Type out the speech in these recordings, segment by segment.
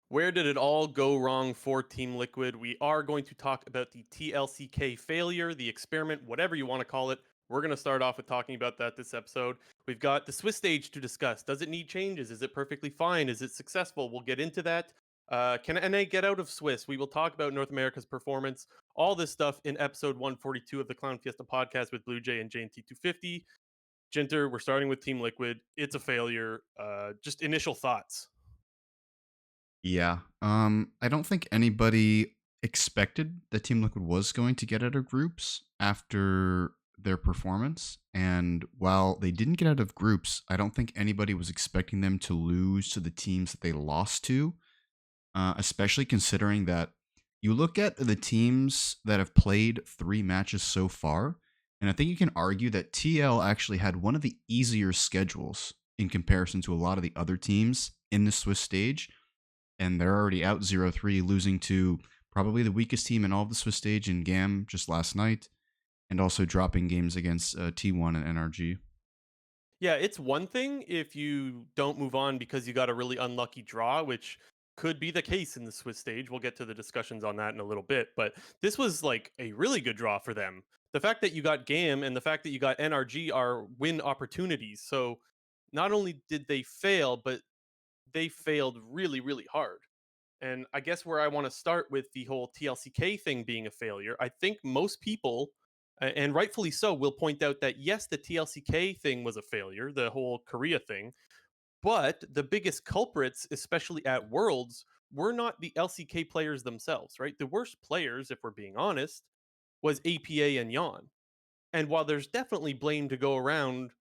Where did it all go wrong for Team Liquid? We are going to talk about the TLCK failure, the experiment, whatever you want to call it. We're going to start off with talking about that this episode. We've got the Swiss stage to discuss. Does it need changes? Is it perfectly fine? Is it successful? We'll get into that. Can NA get out of Swiss? We will talk about North America's performance, all this stuff in episode 142 of the Clown Fiesta podcast with Blue Jay and JNT250. Jinter, we're starting with Team Liquid. It's a failure. Just initial thoughts. Yeah. I don't think anybody expected that Team Liquid was going to get out of groups after their performance. And while they didn't get out of groups, I don't think anybody was expecting them to lose to the teams that they lost to, especially considering that you look at the teams that have played 3 matches so far, and I think you can argue that TL actually had one of the easier schedules in comparison to a lot of the other teams in the Swiss stage, and they're already out 0-3, losing to probably the weakest team in all of the Swiss stage in GAM just last night, and also dropping games against T1 and NRG. Yeah, it's one thing if you don't move on because you got a really unlucky draw, which could be the case in the Swiss stage. We'll get to the discussions on that in a little bit, but this was like a really good draw for them. The fact that you got GAM and the fact that you got NRG are win opportunities. So not only did they fail, but they failed really, really hard. And I guess where I want to start with the whole TLCK thing being a failure, I think most people, and rightfully so, will point out that yes, the TLCK thing was a failure, the whole Korea thing, but the biggest culprits, especially at Worlds, were not the LCK players themselves, right? The worst players, if we're being honest, was APA and Yon. And while there's definitely blame to go around,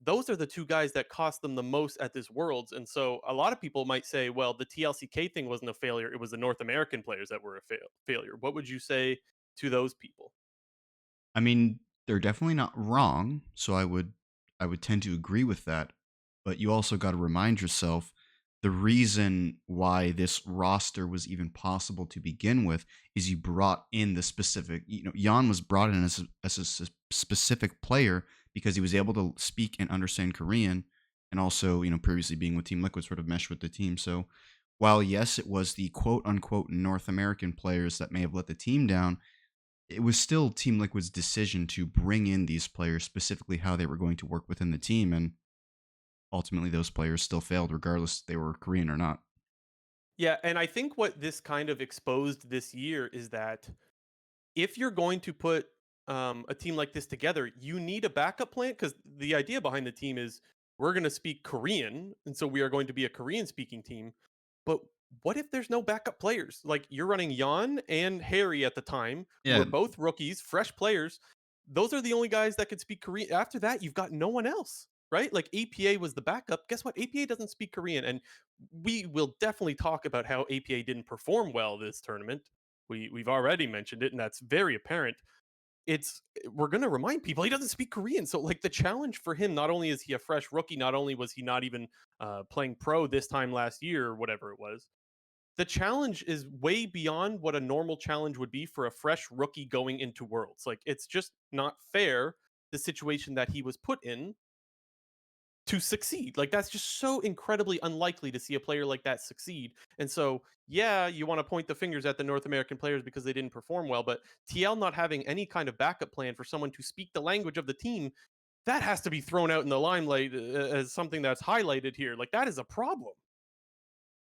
those are the two guys that cost them the most at this Worlds. And so a lot of people might say, well, the TLCK thing wasn't a failure. It was the North American players that were a failure. What would you say to those people? I mean, they're definitely not wrong, so I would tend to agree with that. But you also got to remind yourself the reason why this roster was even possible to begin with is you brought in the specific, Jan was brought in as a specific player because he was able to speak and understand Korean, and also, previously being with Team Liquid sort of meshed with the team. So while yes, it was the quote unquote North American players that may have let the team down, it was still Team Liquid's decision to bring in these players, specifically how they were going to work within the team, and ultimately those players still failed regardless if they were Korean or not. Yeah, and I think what this kind of exposed this year is that if you're going to put a team like this together, you need a backup plan because the idea behind the team is we're going to speak Korean, and so we are going to be a Korean speaking team. But what if there's no backup players? Like you're running Jan and Harry at the time, who Yeah, are both rookies, fresh players. Those are the only guys that could speak Korean. After that, you've got no one else, right? Like APA was the backup. Guess what? APA doesn't speak Korean, and we will definitely talk about how APA didn't perform well this tournament. We've already mentioned it, and that's very apparent. It's we're gonna remind people he doesn't speak Korean. So like the challenge for him, not only is he a fresh rookie, not only was he not even playing pro this time last year or whatever it was, the challenge is way beyond what a normal challenge would be for a fresh rookie going into Worlds. Like it's just not fair the situation that he was put in to succeed. Like that's just so incredibly unlikely to see a player like that succeed. And so, yeah, you want to point the fingers at the North American players because they didn't perform well, but TL not having any kind of backup plan for someone to speak the language of the team, that has to be thrown out in the limelight as something that's highlighted here. Like that is a problem.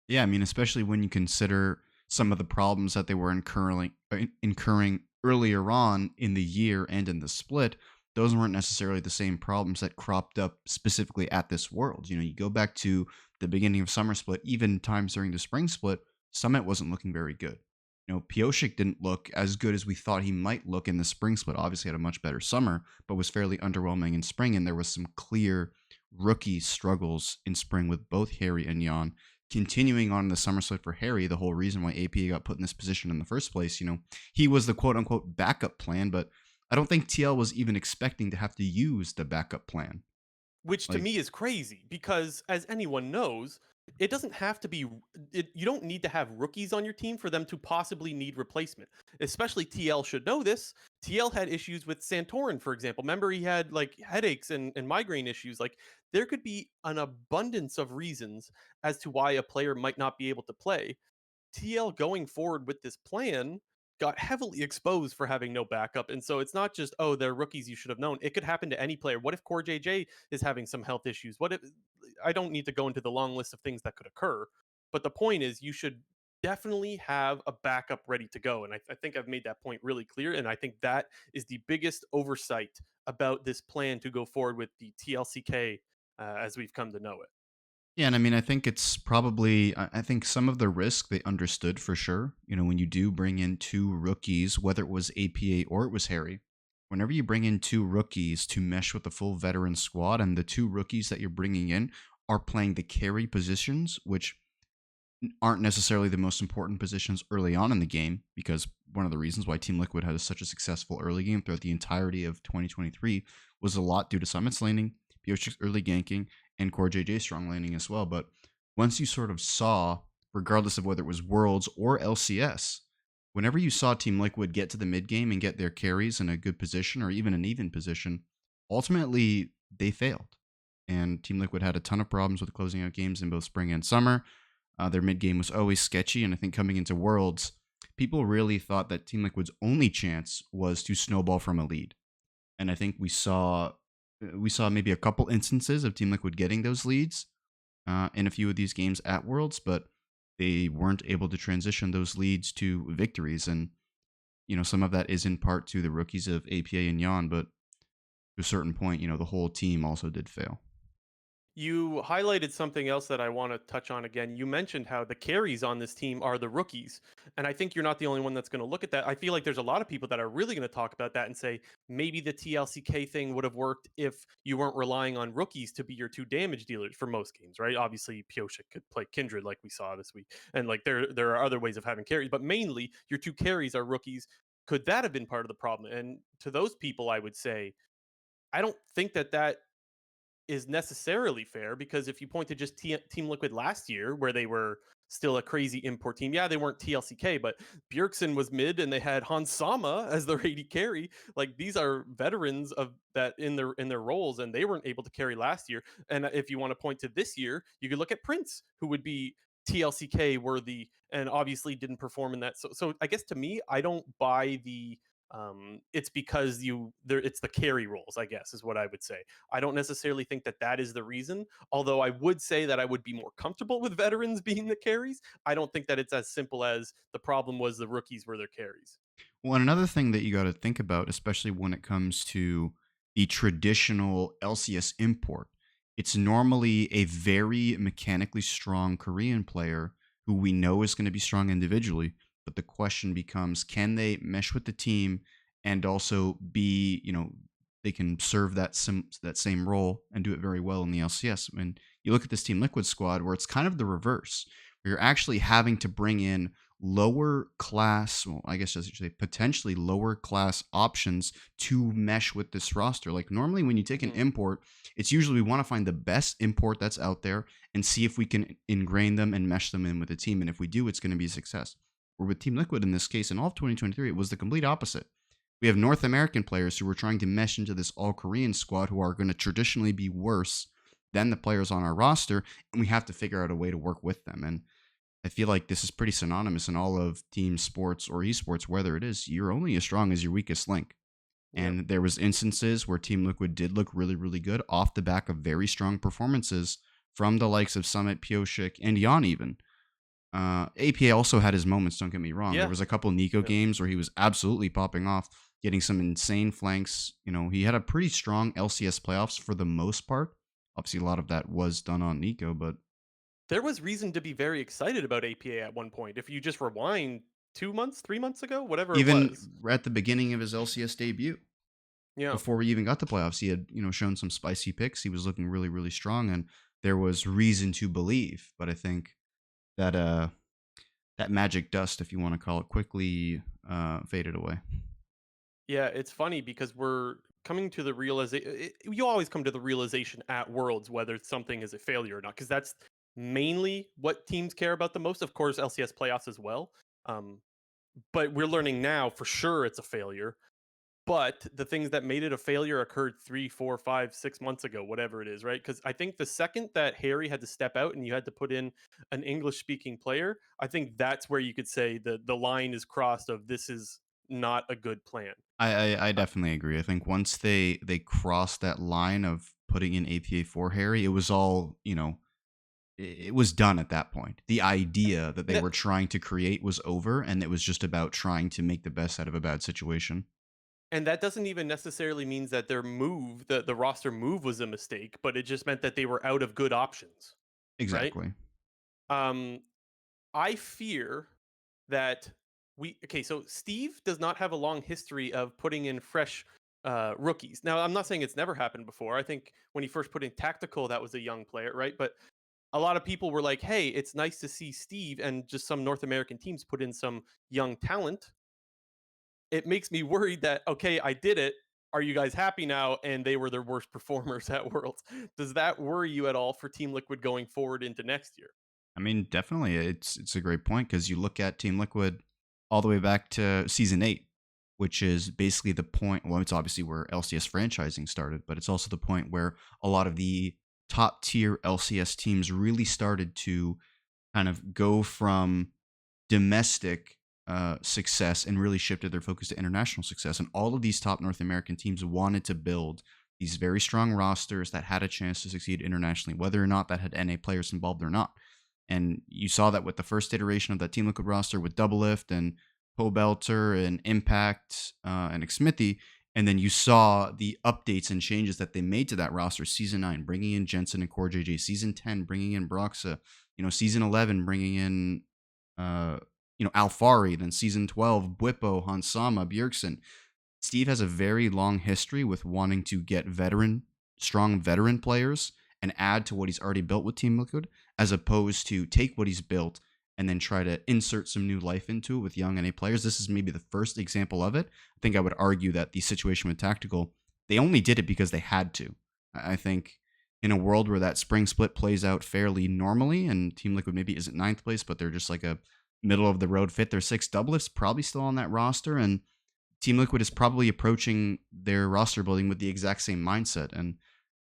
yeah. I mean, especially when you consider some of the problems that they were incurring earlier on in the year and in the split. Those weren't necessarily the same problems that cropped up specifically at this World. You go back to the beginning of summer split, even times during the spring split, Summit wasn't looking very good. Pioshik didn't look as good as we thought he might look in the spring split. Obviously, had a much better summer, but was fairly underwhelming in spring. And there was some clear rookie struggles in spring with both Harry and Jan. Continuing on the summer split for Harry, the whole reason why APA got put in this position in the first place, he was the quote unquote backup plan, but I don't think TL was even expecting to have to use the backup plan. Which to Like, me is crazy because as anyone knows, it doesn't have to be you don't need to have rookies on your team for them to possibly need replacement. Especially TL should know this. TL had issues with Santorin, for example. Remember he had like headaches and migraine issues. Like there could be an abundance of reasons as to why a player might not be able to play. TL going forward with this plan got heavily exposed for having no backup. And so it's not just, oh, they're rookies, you should have known. It could happen to any player. What if Core JJ is having some health issues? What if I don't need to go into the long list of things that could occur. But the point is you should definitely have a backup ready to go. And I think I've made that point really clear. And I think that is the biggest oversight about this plan to go forward with the TLCK as we've come to know it. Yeah, and I mean, I think it's probably, I think some of the risk they understood for sure. You know, when you do bring in two rookies, whether it was APA or it was Harry, whenever you bring in two rookies to mesh with the full veteran squad, and the two rookies that you're bringing in are playing the carry positions, which aren't necessarily the most important positions early on in the game, because one of the reasons why Team Liquid had such a successful early game throughout the entirety of 2023 was a lot due to Summit's laning, Piochik's early ganking, and Core JJ strong laning as well. But once you sort of saw, regardless of whether it was Worlds or LCS, whenever you saw Team Liquid get to the mid game and get their carries in a good position or even an even position, ultimately they failed. And Team Liquid had a ton of problems with closing out games in both spring and summer. Their mid game was always sketchy, and I think coming into Worlds, people really thought that Team Liquid's only chance was to snowball from a lead. And I think we saw maybe a couple instances of Team Liquid getting those leads in a few of these games at Worlds, but they weren't able to transition those leads to victories. And some of that is in part to the rookies of APA and Yon, but to a certain point, the whole team also did fail. You highlighted something else that I want to touch on again. You mentioned how the carries on this team are the rookies. And I think you're not the only one that's going to look at that. I feel like there's a lot of people that are really going to talk about that and say maybe the TLCK thing would have worked if you weren't relying on rookies to be your two damage dealers for most games, right? Obviously, Piochik could play Kindred like we saw this week. And like there are other ways of having carries, but mainly your two carries are rookies. Could that have been part of the problem? And to those people, I would say, I don't think that is necessarily fair because if you point to just Team Liquid last year, where they were still a crazy import team, yeah, they weren't TLCK, but Bjergsen was mid and they had Hans Sama as their AD carry. Like these are veterans of that in their roles, and they weren't able to carry last year. And if you want to point to this year, you could look at Prince, who would be TLCK worthy, and obviously didn't perform in that. So I guess to me, I don't buy the it's because you there it's the carry roles, I guess is what I would say. I don't necessarily think that is the reason. Although I would say that I would be more comfortable with veterans being the carries. I don't think that it's as simple as the problem was the rookies were their carries. Well, and another thing that you got to think about, especially when it comes to the traditional LCS import, it's normally a very mechanically strong Korean player who we know is going to be strong individually. But the question becomes, can they mesh with the team and also be, they can serve that same role and do it very well in the LCS. And you look at this Team Liquid squad where it's kind of the reverse, where you're actually having to bring in lower class, well, I guess I should say potentially lower class options to mesh with this roster. Like normally when you take an Mhm. import, it's usually we want to find the best import that's out there and see if we can ingrain them and mesh them in with the team. And if we do, it's going to be a success. Or with Team Liquid in this case, in all of 2023, it was the complete opposite. We have North American players who are trying to mesh into this all Korean squad who are going to traditionally be worse than the players on our roster, and we have to figure out a way to work with them. And I feel like this is pretty synonymous in all of team sports or esports, whether it is, you're only as strong as your weakest link. Yep. And there was instances where Team Liquid did look really, really good off the back of very strong performances from the likes of Summit, Piochik, and Yon even. APA also had his moments, don't get me wrong. There Yeah. was a couple Nico Yeah. games where he was absolutely popping off, getting some insane flanks. He had a pretty strong LCS playoffs for the most part. Obviously, a lot of that was done on Nico, but There was reason to be very excited about APA at one point. If you just rewind 2 months, 3 months ago, whatever it even was. at the beginning of his LCS debut, Yeah. before we even got to playoffs, he had shown some spicy picks. He was looking really, really strong, and there was reason to believe. But I think that that magic dust, if you want to call it, quickly faded away. Yeah, it's funny because we're coming to the realization. You always come to the realization at Worlds whether something is a failure or not, because that's mainly what teams care about the most. Of course, LCS playoffs as well. Um, but we're learning now for sure it's a failure. but the things that made it a failure occurred 3, 4, 5, 6 months ago, whatever it is, right? Because I think the second that Harry had to step out and you had to put in an English speaking player, I think that's where you could say the line is crossed of this is not a good plan. I Uh, definitely agree. I think once they crossed that line of putting in APA for Harry, it was all, it was done at that point. The idea that they and were trying to create was over, and it was just about trying to make the best out of a bad situation. and that doesn't even necessarily means that their move, the roster move was a mistake, but it just meant that they were out of good options, right? Exactly. Um, I fear that so Steve does not have a long history of putting in fresh rookies. Now, I'm not saying it's never happened before. I think when he first put in Tactical, that was a young player, right? But a lot of people were like, "Hey, it's nice to see Steve and just some North American teams put in some young talent." It makes me worried that okay, I did it. Are you guys happy now? And they were their worst performers at Worlds. Does that worry you at all for Team Liquid going forward into next year? I mean, definitely, it's a great point because you look at Team Liquid all the way back to season 8, which is basically the point. Well, it's obviously where LCS franchising started, but it's also the point where a lot of the top tier LCS teams really started to kind of go from domestic success and really shifted their focus to international success. And all of these top North American teams wanted to build these very strong rosters that had a chance to succeed internationally, whether or not that had NA players involved or not. And you saw that with the first iteration of that Team Liquid roster with Double Lift and Pobelter and Impact and Xmithy. And then you saw the updates and changes that they made to that roster. Season 9, bringing in Jensen and Core JJ. Season 10, bringing in Broxa. Season 11, bringing in uh, Alfari, then season 12, Bwipo, Hansama, Bjergsen. Steve has a very long history with wanting to get strong veteran players and add to what he's already built with Team Liquid, as opposed to take what he's built and then try to insert some new life into it with young NA players. This is maybe the first example of it. I think I would argue that the situation with Tactical, they only did it because they had to. I think in a world where that spring split plays out fairly normally and Team Liquid maybe isn't ninth place, but they're just like a middle of the road fit, their six doublets probably still on that roster, and Team Liquid is probably approaching their roster building with the exact same mindset. And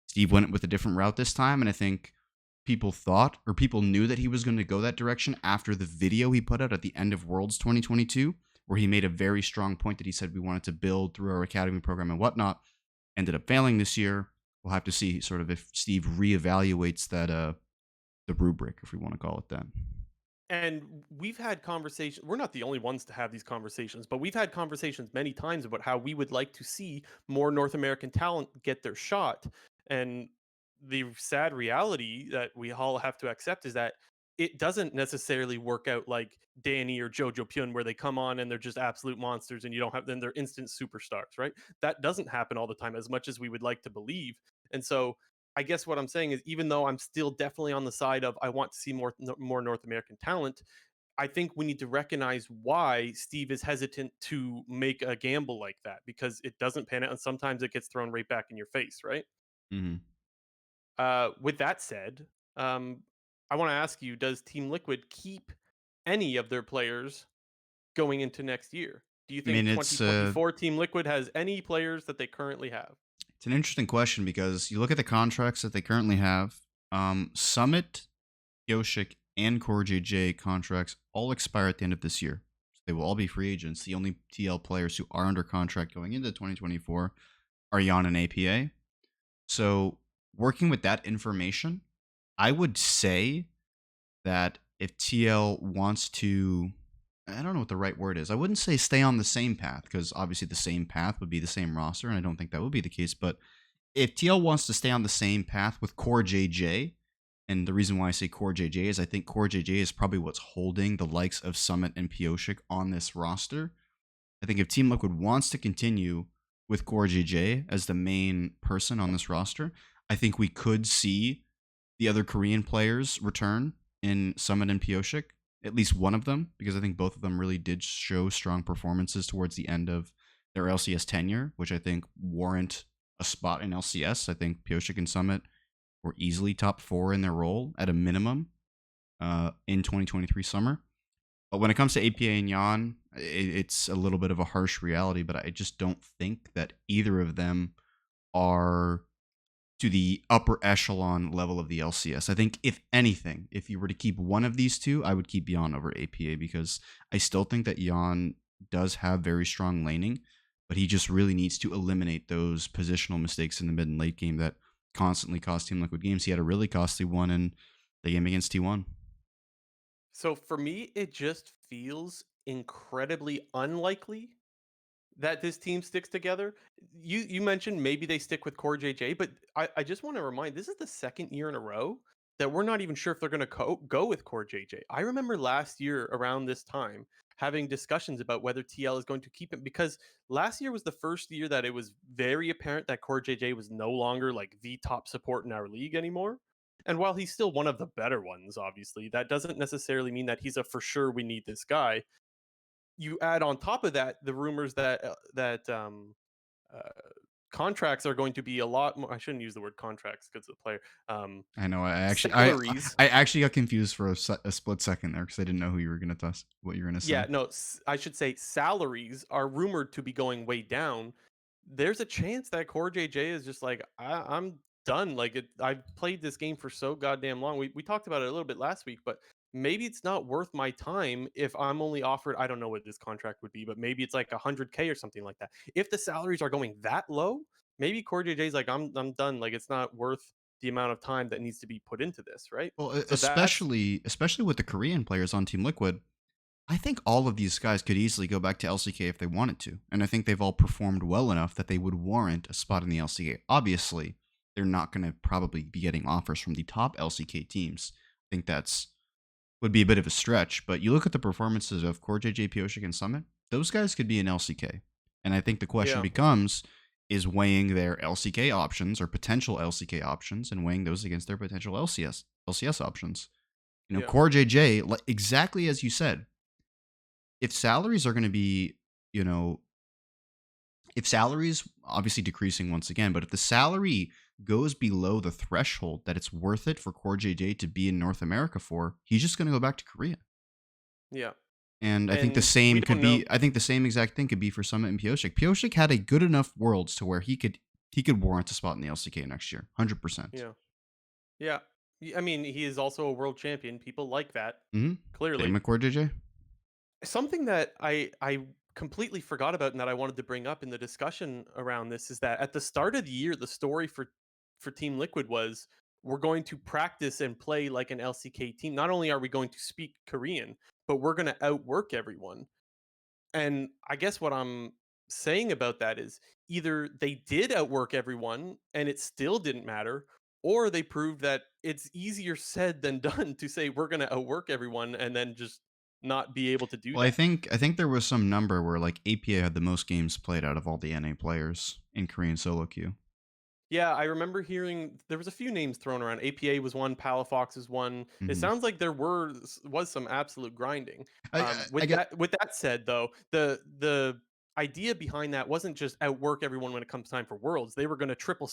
Steve went with a different route this time, and I think people knew that he was going to go that direction after the video he put out at the end of Worlds 2022, where he made a very strong point that he said we wanted to build through our academy program and whatnot. Ended up failing this year. We'll have to see sort of if Steve reevaluates that the rubric, if we want to call it that. And we've had conversations. We're not the only ones to have these conversations, but we've had conversations many times about how we would like to see more North American talent get their shot. And the sad reality that we all have to accept is that it doesn't necessarily work out like Danny or Jojo Pyun, where they come on and they're just absolute monsters and you don't have then they're instant superstars, right? That doesn't happen all the time as much as we would like to believe. And so I guess what I'm saying is, even though I'm still definitely on the side of I want to see more North American talent, I think we need to recognize why Steve is hesitant to make a gamble like that because it doesn't pan out, and sometimes it gets thrown right back in your face, right? Mm-hmm. With that said, um, I want to ask you: does Team Liquid keep any of their players going into next year? Do you I think mean, it's 2024 Team Liquid has any players that they currently have? it's an interesting question because you look at the contracts that they currently have. Summit, Yoshik, and Core JJ contracts all expire at the end of this year. So they will all be free agents. The only TL players who are under contract going into 2024 are Yon and APA. So working with that information, I would say that if TL wants to, I don't know what the right word is. I wouldn't say stay on the same path because obviously the same path would be the same roster, and I don't think that would be the case. But if TL wants to stay on the same path with Core JJ, and the reason why I say Core JJ is I think Core JJ is probably what's holding the likes of Summit and Pioshik on this roster. I think if Team Liquid wants to continue with Core JJ as the main person on this roster, I think we could see the other Korean players return in Summit and Pioshik, at least one of them, because I think both of them really did show strong performances towards the end of their LCS tenure, which I think warrant a spot in LCS. I think Pioshik and Summit were easily top 4 in their role at a minimum in 2023 summer. But when it comes to APA and Yan, it's a little bit of a harsh reality, but I just don't think that either of them are to the upper echelon level of the LCS. I think if anything, if you were to keep one of these two, I would keep Yan over APA because I still think that Yan does have very strong laning, but he just really needs to eliminate those positional mistakes in the mid and late game that constantly cost Team Liquid games. He had a really costly one in the game against T1. So for me, it just feels incredibly unlikely that this team sticks together. You mentioned maybe they stick with Core JJ, but I just want to remind this is the second year in a row that we're not even sure if they're going to go with Core JJ. I remember last year around this time having discussions about whether TL is going to keep him because last year was the first year that it was very apparent that Core JJ was no longer like the top support in our league anymore. And while he's still one of the better ones, obviously, that doesn't necessarily mean that he's a for sure we need this guy. You add on top of that the rumors uh, contracts are going to be a lot more. I shouldn't use the word contracts because of the player. I know. I actually, Salaries. I actually got confused for a split second there because I didn't know who you were gonna toss, what you were gonna say. Yeah, no, I should say salaries are rumored to be going way down. There's a chance that Core JJ is just like, I'm done. Like, I've played this game for so goddamn long. We talked about it a little bit last week, but maybe it's not worth my time if I'm only offered, I don't know what this contract would be, but maybe it's like 100K or something like that. If the salaries are going that low, maybe Core JJ is like, I'm done. Like, it's not worth the amount of time that needs to be put into this, right? Well, So that's especially with the Korean players on Team Liquid, I think all of these guys could easily go back to LCK if they wanted to, and I think they've all performed well enough that they would warrant a spot in the LCK. Obviously, they're not going to probably be getting offers from the top LCK teams. I think that's would be a bit of a stretch, but you look at the performances of Core JJ, Pioshik, and Summit; those guys could be in LCK, and I think the question yeah, becomes: is weighing their LCK options or potential LCK options and weighing those against their potential LCS options. You know, yeah, Core JJ, exactly as you said, if salaries are going to be, you know, if salaries obviously decreasing once again, but if the salary goes below the threshold that it's worth it for Core JJ to be in North America for, he's just going to go back to Korea. yeah. And I think the And we same could don't know. be. I think the same exact thing could be for Summit and Pioshik. Pioshik had a good enough worlds to where he could warrant a spot in the LCK next year, 100%. Yeah. Yeah. I mean, he is also a world champion. People like that, Mm-hmm. Same clearly. with Core JJ. Something that I completely forgot about and that I wanted to bring up in the discussion around this is that at the start of the year, the story for Team Liquid was we're going to practice and play like an LCK team. Not only are we going to speak Korean, but we're going to outwork everyone. And I guess what I'm saying about that is either they did outwork everyone and it still didn't matter, or they proved that it's easier said than done to say we're going to outwork everyone and then just not be able to do Well, I that. think I think there was some number where like APA had the most games played out of all the NA players in Korean solo queue. Yeah, I remember hearing there was a few names thrown around. APA was one, Palafox is one. It Mm-hmm. sounds like there was some absolute grinding. I get. With that said, though, the idea behind that wasn't just outwork everyone when it comes time for Worlds. They were going to triple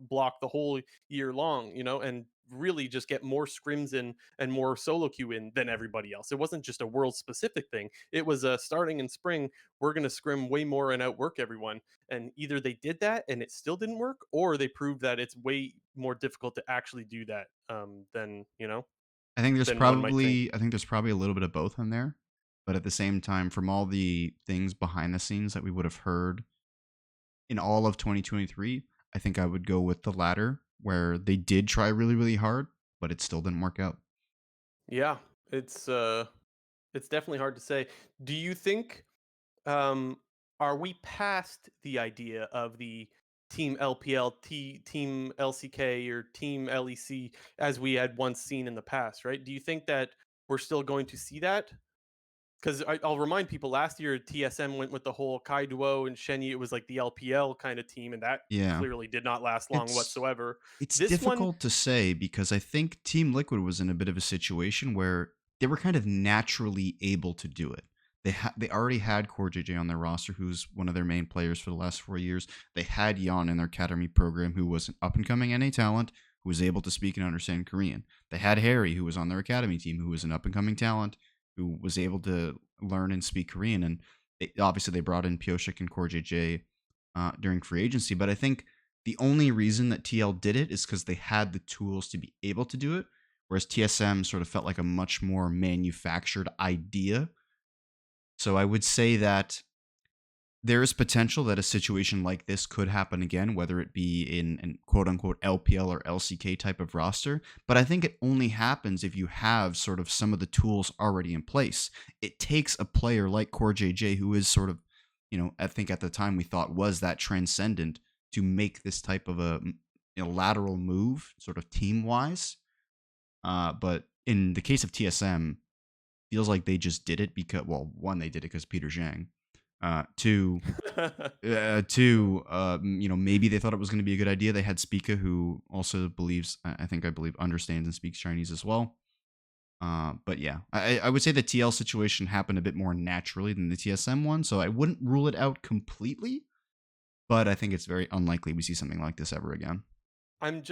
block the whole year long, and really just get more scrims in and more solo queue in than everybody else. It wasn't just a world specific thing. It was starting in spring. We're going to scrim way more and outwork everyone, and either they did that and it still didn't work, or they proved that it's way more difficult to actually do that than than one might think. I think there's probably a little bit of both in there, but at the same time, from all the things behind the scenes that we would have heard in all of 2023, I think I would go with the latter, where they did try really, really hard, but it still didn't work out. Yeah, it's definitely hard to say. Do you think um are we past the idea of the team LPL, team LCK, or team LEC as we had once seen in the past, right? Do you think that we're still going to see that? Because I'll remind people, last year TSM went with the whole Kai Duo and Shenyi. It was like the LPL kind of team, and that Yeah. clearly did not last long It's whatsoever. it's This one, difficult to say because I think Team Liquid was in a bit of a situation where they were kind of naturally able to do it. They already had Core JJ on their roster, who's one of their main players for the last 4 years. They had Yon in their academy program, who was an up and coming NA talent who was able to speak and understand Korean. They had Harry, who was on their academy team, who was an up and coming talent who was able to learn and speak Korean. And obviously, they brought in Pyoshik and Core JJ during free agency. But I think the only reason that TL did it is because they had the tools to be able to do it, whereas TSM sort of felt like a much more manufactured idea. So I would say that there is potential that a situation like this could happen again, whether it be in an quote unquote LPL or LCK type of roster. But I think it only happens if you have sort of some of the tools already in place. It takes a player like Core JJ, who is sort of, I think at the time we thought was that transcendent to make this type of a lateral move, sort of team wise. But in the case of TSM, feels like they just did it because, well, one, they did it because Peter Zhang. Two, maybe they thought it was going to be a good idea. They had Spica, who also believes, I believe, understands and speaks Chinese as well. But yeah, I would say the TL situation happened a bit more naturally than the TSM one, so I wouldn't rule it out completely. But I think it's very unlikely we see something like this ever again. I'm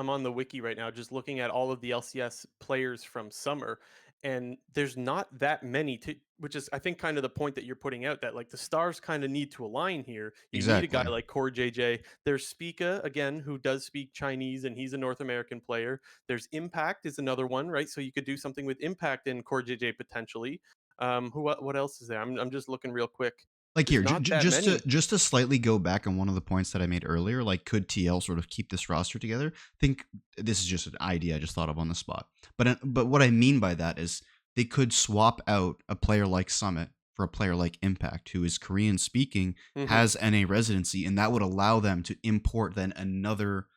on the wiki right now, just looking at all of the LCS players from summer, and there's not that many to, which is I think kind of the point that you're putting out, that like the stars kind of need to align here. You need a guy Exactly. like Core JJ. There's Spica again, who does speak Chinese and he's a North American player. There's Impact is another one, right? So you could do something with Impact and Core JJ potentially. What else is there? I'm just looking real quick. Like There's here, not that many. just to slightly go back on one of the points that I made earlier, like could TL sort of keep this roster together? I think this is just an idea I just thought of on the spot. But what I mean by that is they could swap out a player like Summit for a player like Impact, who is Korean speaking, Hmm. has NA residency, and that would allow them to import then another,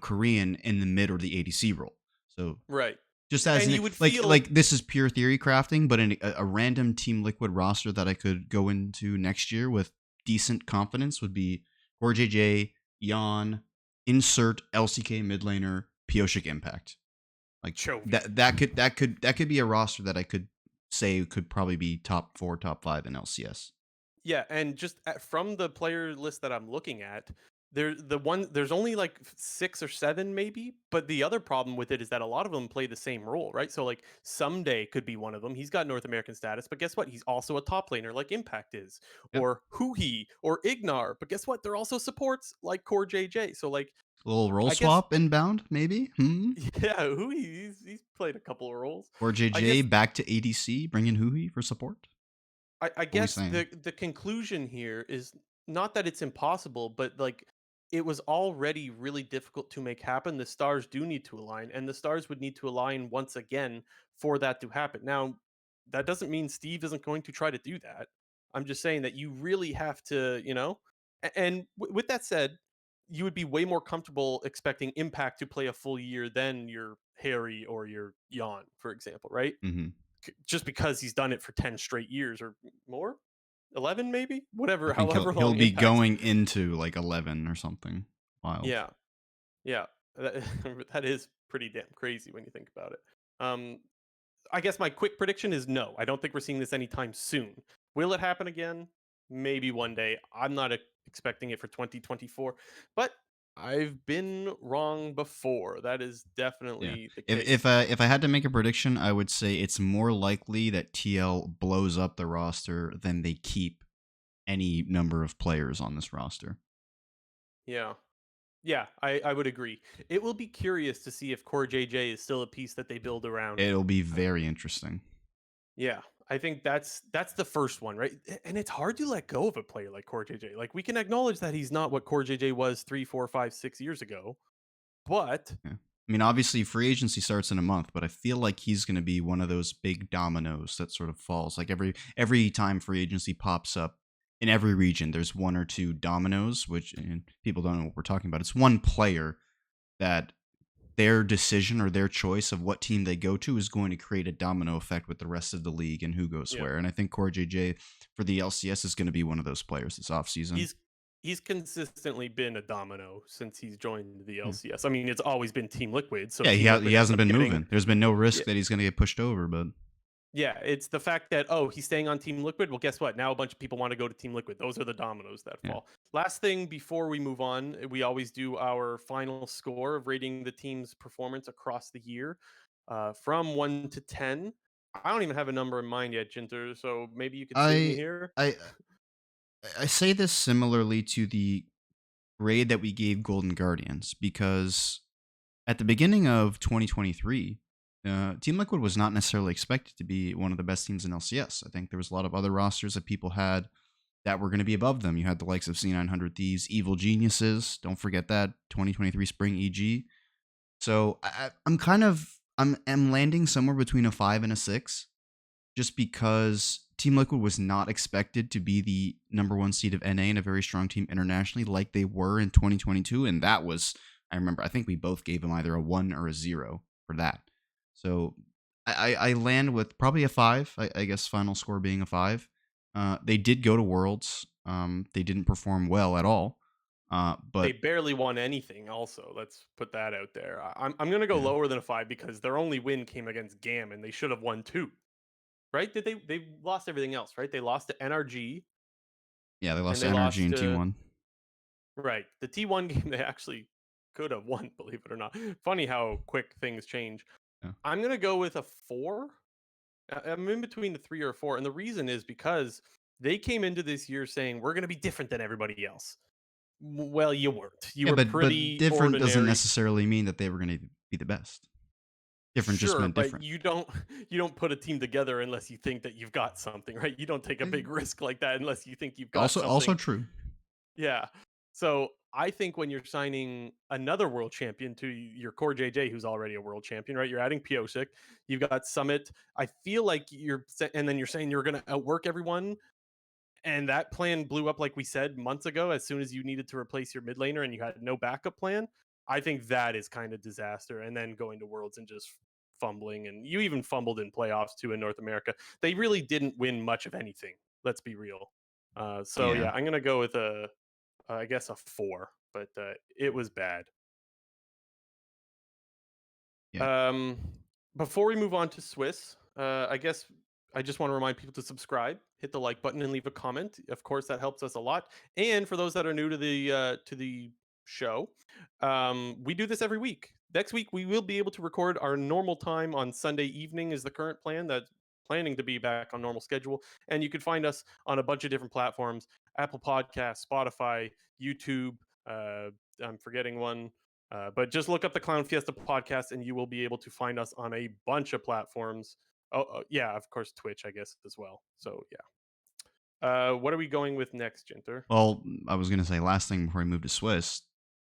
Korean in the mid or the ADC role. So Right. just as And an you would like feel this is pure theory crafting, but in a random Team Liquid roster that I could go into next year with decent confidence would be Core JJ, Yon, insert LCK mid laner, Pioshik Impact. Like Chovy. that could be a roster that I could say could probably be top 4, top 5 in LCS. Yeah, and just from the player list that I'm looking at, there's only like 6 or 7 maybe, but the other problem with it is that a lot of them play the same role, right? So like Someday could be one of them. He's got North American status, but guess what? He's also a top laner like Impact is, Yep. or Huhi or Ignar, but guess what? They're also supports like Core JJ. So like A little role I guess swap inbound, maybe. yeah, Huhi he's played a couple of roles. Or I JJ guess back to ADC, bring in Hui for support. I What are we guess saying? the conclusion here is not that it's impossible, but like it was already really difficult to make happen. The stars do need to align, and the stars would need to align once again for that to happen. Now, that doesn't mean Steve isn't going to try to do that. I'm just saying that you really have to, and with that said, you would be way more comfortable expecting Impact to play a full year than your Harry or your Yon, for example, right? Hmm. Just because he's done it for 10 straight years or more, 11 maybe, I whatever, think he'll however he'll long be Impact's. going into like 11 or something wild. Yeah, yeah. that, that is pretty damn crazy when you think about it. um I guess my quick prediction is no, I don't think we're seeing this anytime soon. Will it happen again? Maybe one day. I'm not expecting it for 2024, but I've been wrong before. That is Yeah. definitely the If case. if I had to make a prediction, I would say it's more likely that TL blows up the roster than they keep any number of players on this roster. Yeah. Yeah, I would agree. It will be curious to see if Core JJ is still a piece that they build around. It'll be Uh, very interesting. yeah, I think that's the first one, right? And it's hard to let go of a player like Core JJ. Like we can acknowledge that he's not what Core JJ was 3, 4, 5, 6 years ago, but Yeah. I mean, obviously, free agency starts in a month, but I feel like he's going to be one of those big dominoes that sort of falls. Like every time free agency pops up in every region, there's one or two dominoes, which and people don't know what we're talking about. It's one player that their decision or their choice of what team they go to is going to create a domino effect with the rest of the league and who goes yeah, where. And I think Core JJ for the LCS is going to be one of those players this offseason. he's he's consistently been a domino since he's joined the Yeah. LCS. I mean, it's always been Team Liquid, so Yeah, Team he Liquid ends hasn't up been getting. moving. There's been no risk that he's going to get pushed over, but Yeah, it's the fact that, oh, he's staying on Team Liquid. Well, guess what? Now a bunch of people want to go to Team Liquid. Those are the dominoes that yeah. fall. Last thing before we move on, we always do our final score of rating the team's performance across the year from 1 to 10. I don't even have a number in mind yet, Jinter. So maybe you could save me I here. I I say this similarly to the grade that we gave Golden Guardians because at the beginning of 2023, Team Liquid was not necessarily expected to be one of the best teams in LCS. I think there was a lot of other rosters that people had that were going to be above them. You had the likes of C900 Thieves, Evil Geniuses. Don't forget that 2023 Spring EG. So I'm kind of I'm landing somewhere between a 5 and a 6 just because Team Liquid was not expected to be the number one seed of NA and a very strong team internationally like they were in 2022. And that was, I remember, I think we both gave them either a 1 or a 0 for that. So I land with probably a 5, I guess, final score being a 5. They did go to Worlds. They didn't perform well at all. They But barely won anything. Also, let's put that out there. I'm gonna go yeah, lower than a 5 because their only win came against Gam, and they should have won two. Right? Did they lost everything else? Right? They lost to NRG yeah, they lost and to they Energy lost in to T1. right the T1 game. They actually could have won, believe it or not. Funny how quick things change. Yeah. I'm gonna go with a 4. I'm in between the 3 or 4, and the reason is because they came into this year saying we're gonna be different than everybody else. Well, you weren't. You Yeah, were but pretty different doesn't ordinary. necessarily mean that they were going to be the best. Different just Sure, meant but different. you don't put a team together unless you think that you've got something, right? You don't take a Eh, big risk like that unless you think you've got also something. true. Yeah. So I think when you're signing another world champion to your core JJ, who's already a world champion, right? You're adding Piosik, you've got Summit. I feel like and then you're saying you're going to outwork everyone. And that plan blew up, like we said months ago, as soon as you needed to replace your mid laner and you had no backup plan. I think that is kind of disaster. And then going to Worlds and just fumbling, and you even fumbled in playoffs too in North America. They really didn't win much of anything. Let's be real. So Yeah, yeah, I'm gonna go with I guess a 4, but it was bad. yeah. Um, Before we move on to Swiss, I guess I just want to remind people to subscribe, hit the like button, and leave a comment. Of course, that helps us a lot. And for those that are new to the show, we do this every week. Next week, we will be able to record our normal time on Sunday evening. Is the current plan that planning to be back on normal schedule, and you can find us on a bunch of different platforms: Apple Podcasts, Spotify, YouTube. I'm forgetting one. But just look up the Clown Fiesta podcast, and you will be able to find us on a bunch of platforms. Oh, yeah, of course, Twitch, I guess, as well. So yeah. What are we going with next, Jinter? Well, I was going to say last thing before we move to Swiss.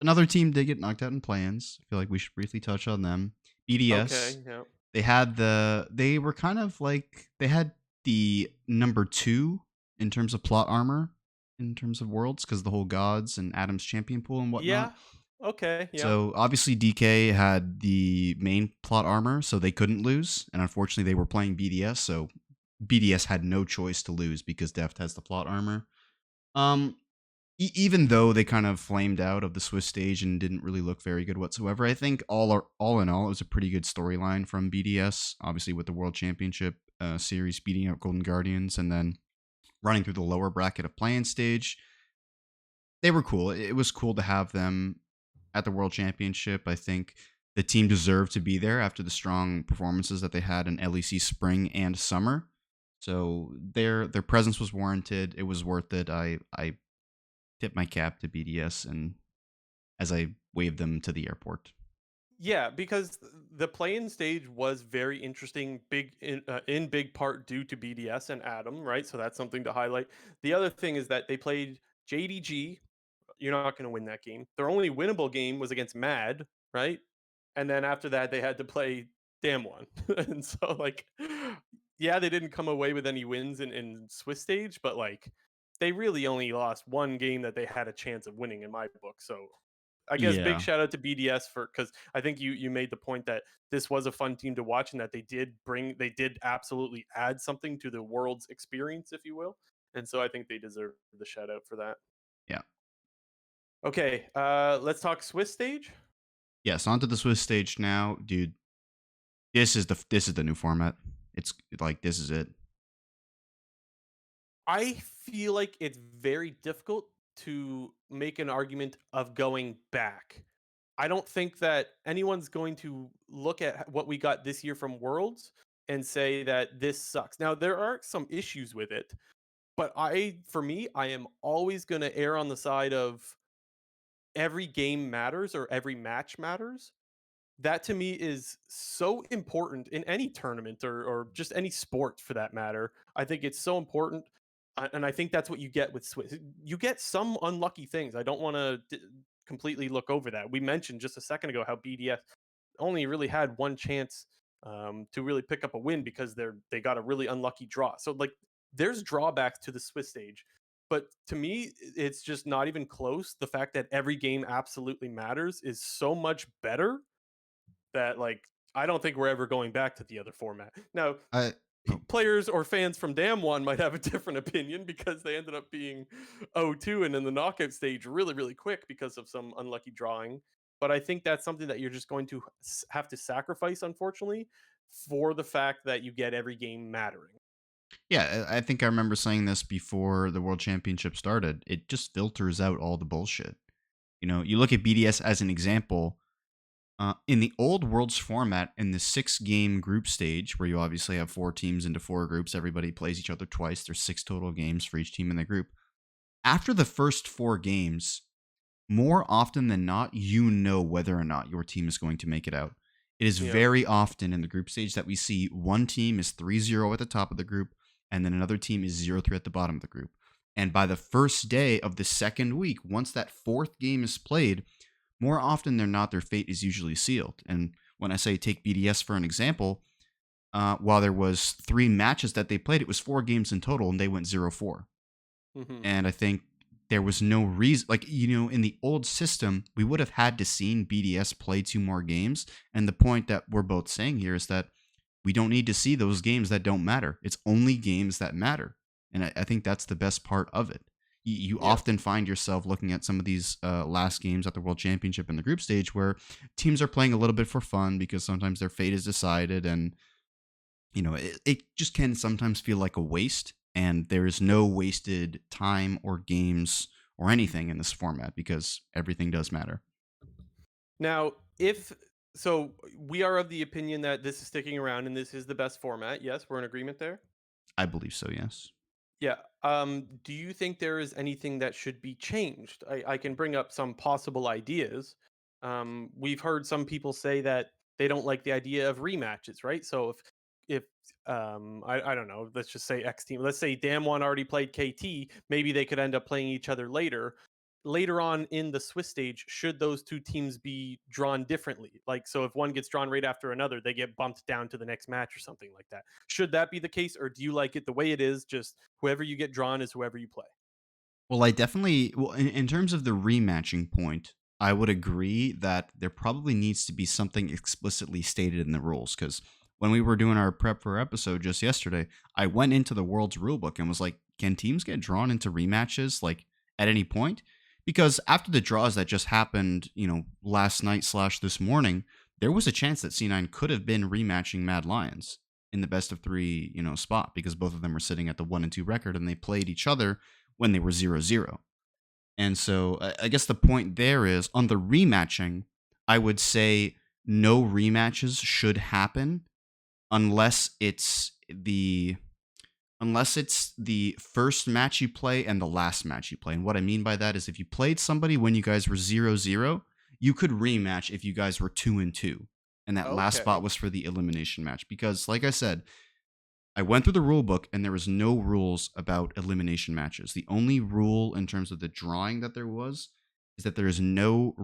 Another team did get knocked out in plans. I feel like we should briefly touch on them. BDS. Okay, yeah, They were kind of like they had the number 2 in terms of plot armor in terms of worlds because the whole gods and Adam's champion pool and whatnot. yeah, okay, yeah, So obviously DK had the main plot armor, so they couldn't lose. And unfortunately, they were playing BDS, so BDS had no choice to lose because Deft has the plot armor. Um, Even though they kind of flamed out of the Swiss stage and didn't really look very good whatsoever, I think all in all, it was a pretty good storyline from BDS. Obviously, with the World Championship series beating out Golden Guardians and then running through the lower bracket of playing stage, they were cool. It was cool to have them at the World Championship. I think the team deserved to be there after the strong performances that they had in LEC spring and summer. So their presence was warranted. It was worth it. I tip my cap to BDS and as I waved them to the airport. yeah. Because the play-in stage was very interesting, in big part due to BDS and Adam, right? So that's something to highlight. The other thing is that they played JDG. You're not going to win that game. Their only winnable game was against Mad, right? And then after that, they had to play Damn One. And so, like, yeah, they didn't come away with any wins in Swiss stage, but like, they really only lost one game that they had a chance of winning in my book. So, I guess big Yeah. shout out to BDS for because I think you made the point that this was a fun team to watch and that they did absolutely add something to the world's experience, if you will. And so I think they deserve the shout out for that. Yeah. Okay, let's talk Swiss stage. Yes, onto the Swiss stage now, dude. This is the new format. It's like this is it. I feel like it's very difficult to make an argument of going back. I don't think that anyone's going to look at what we got this year from Worlds and say that this sucks. Now, there are some issues with it, but for me, I am always going to err on the side of every game matters or every match matters. That to me is so important in any tournament or just any sport for that matter. I think it's so important. And I think that's what you get with Swiss. You get some unlucky things. I don't want to completely look over that. We mentioned just a second ago how BDS only really had one chance to really pick up a win because they got a really unlucky draw. So like there's drawbacks to the Swiss stage, but to me it's just not even close. The fact that every game absolutely matters is so much better that like I don't think we're ever going back to the other format. Now, I oh, players or fans from Dam One might have a different opinion because they ended up being 0-2 and in the knockout stage really, really quick because of some unlucky drawing. But I think that's something that you're just going to have to sacrifice, unfortunately, for the fact that you get every game mattering. yeah, I think I remember saying this before the World Championship started. It just filters out all the bullshit. You look at BDS as an example. In the old Worlds format, in the 6-game group stage, where you obviously have 4 teams into 4 groups, everybody plays each other twice. There's 6 total games for each team in the group. After the first 4 games, more often than not, whether or not your team is going to make it out. It is Yeah. very often in the group stage that we see one team is 3-0 at the top of the group, and then another team is 0-3 at the bottom of the group. And by the first day of the second week, once that 4th game is played, more often than not, their fate is usually sealed. And when I say take BDS for an example, while there was 3 matches that they played, it was 4 games in total, and they went 0-4. Hmm. And I think there was no reason, like, in the old system, we would have had to seen BDS play 2 more games. And the point that we're both saying here is that we don't need to see those games that don't matter. It's only games that matter. And I think that's the best part of it. You Yeah. often find yourself looking at some of these last games at the World Championship in the group stage where teams are playing a little bit for fun because sometimes their fate is decided. And it just can sometimes feel like a waste, and there is no wasted time or games or anything in this format because everything does matter. Now, if so, we are of the opinion that this is sticking around and this is the best format. Yes, we're in agreement there. I believe so, yes. Yeah. Do you think there is anything that should be changed? I can bring up some possible ideas. We've heard some people say that they don't like the idea of rematches, right? So if I don't know, let's just say X team, let's say Dam One already played KT, maybe they could end up playing each other later. Later on in the Swiss stage, should those two teams be drawn differently? Like, so if one gets drawn right after another, they get bumped down to the next match or something like that. Should that be the case, or do you like it the way it is? Just whoever you get drawn is whoever you play. Well, I definitely, well, in terms of the rematching point, I would agree that there probably needs to be something explicitly stated in the rules. Because when we were doing our prep for our episode just yesterday, I went into the world's rulebook and was like, can teams get drawn into rematches like at any point? Because after the draws that just happened, last night slash this morning, there was a chance that C9 could have been rematching Mad Lions in the best of 3, spot, because both of them were sitting at the 1-2 record and they played each other when they were 0-0. And so I guess the point there is on the rematching, I would say no rematches should happen unless it's the first match you play and the last match you play. And what I mean by that is if you played somebody when you guys were 0-0, you could rematch if you guys were 2-2. And that last spot Okay. was for the elimination match. Because, like I said, I went through the rule book and there was no rules about elimination matches. The only rule in terms of the drawing that there was is that there is no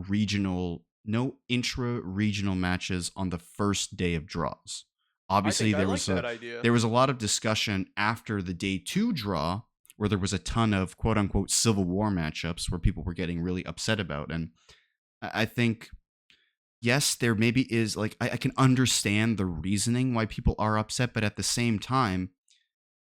intra-regional matches on the first day of draws. I Obviously, think I there like was a that idea. there was a lot of discussion after the day 2 draw where there was a ton of quote unquote civil war matchups where people were getting really upset about. And I think yes, there maybe is like I can understand the reasoning why people are upset, but at the same time,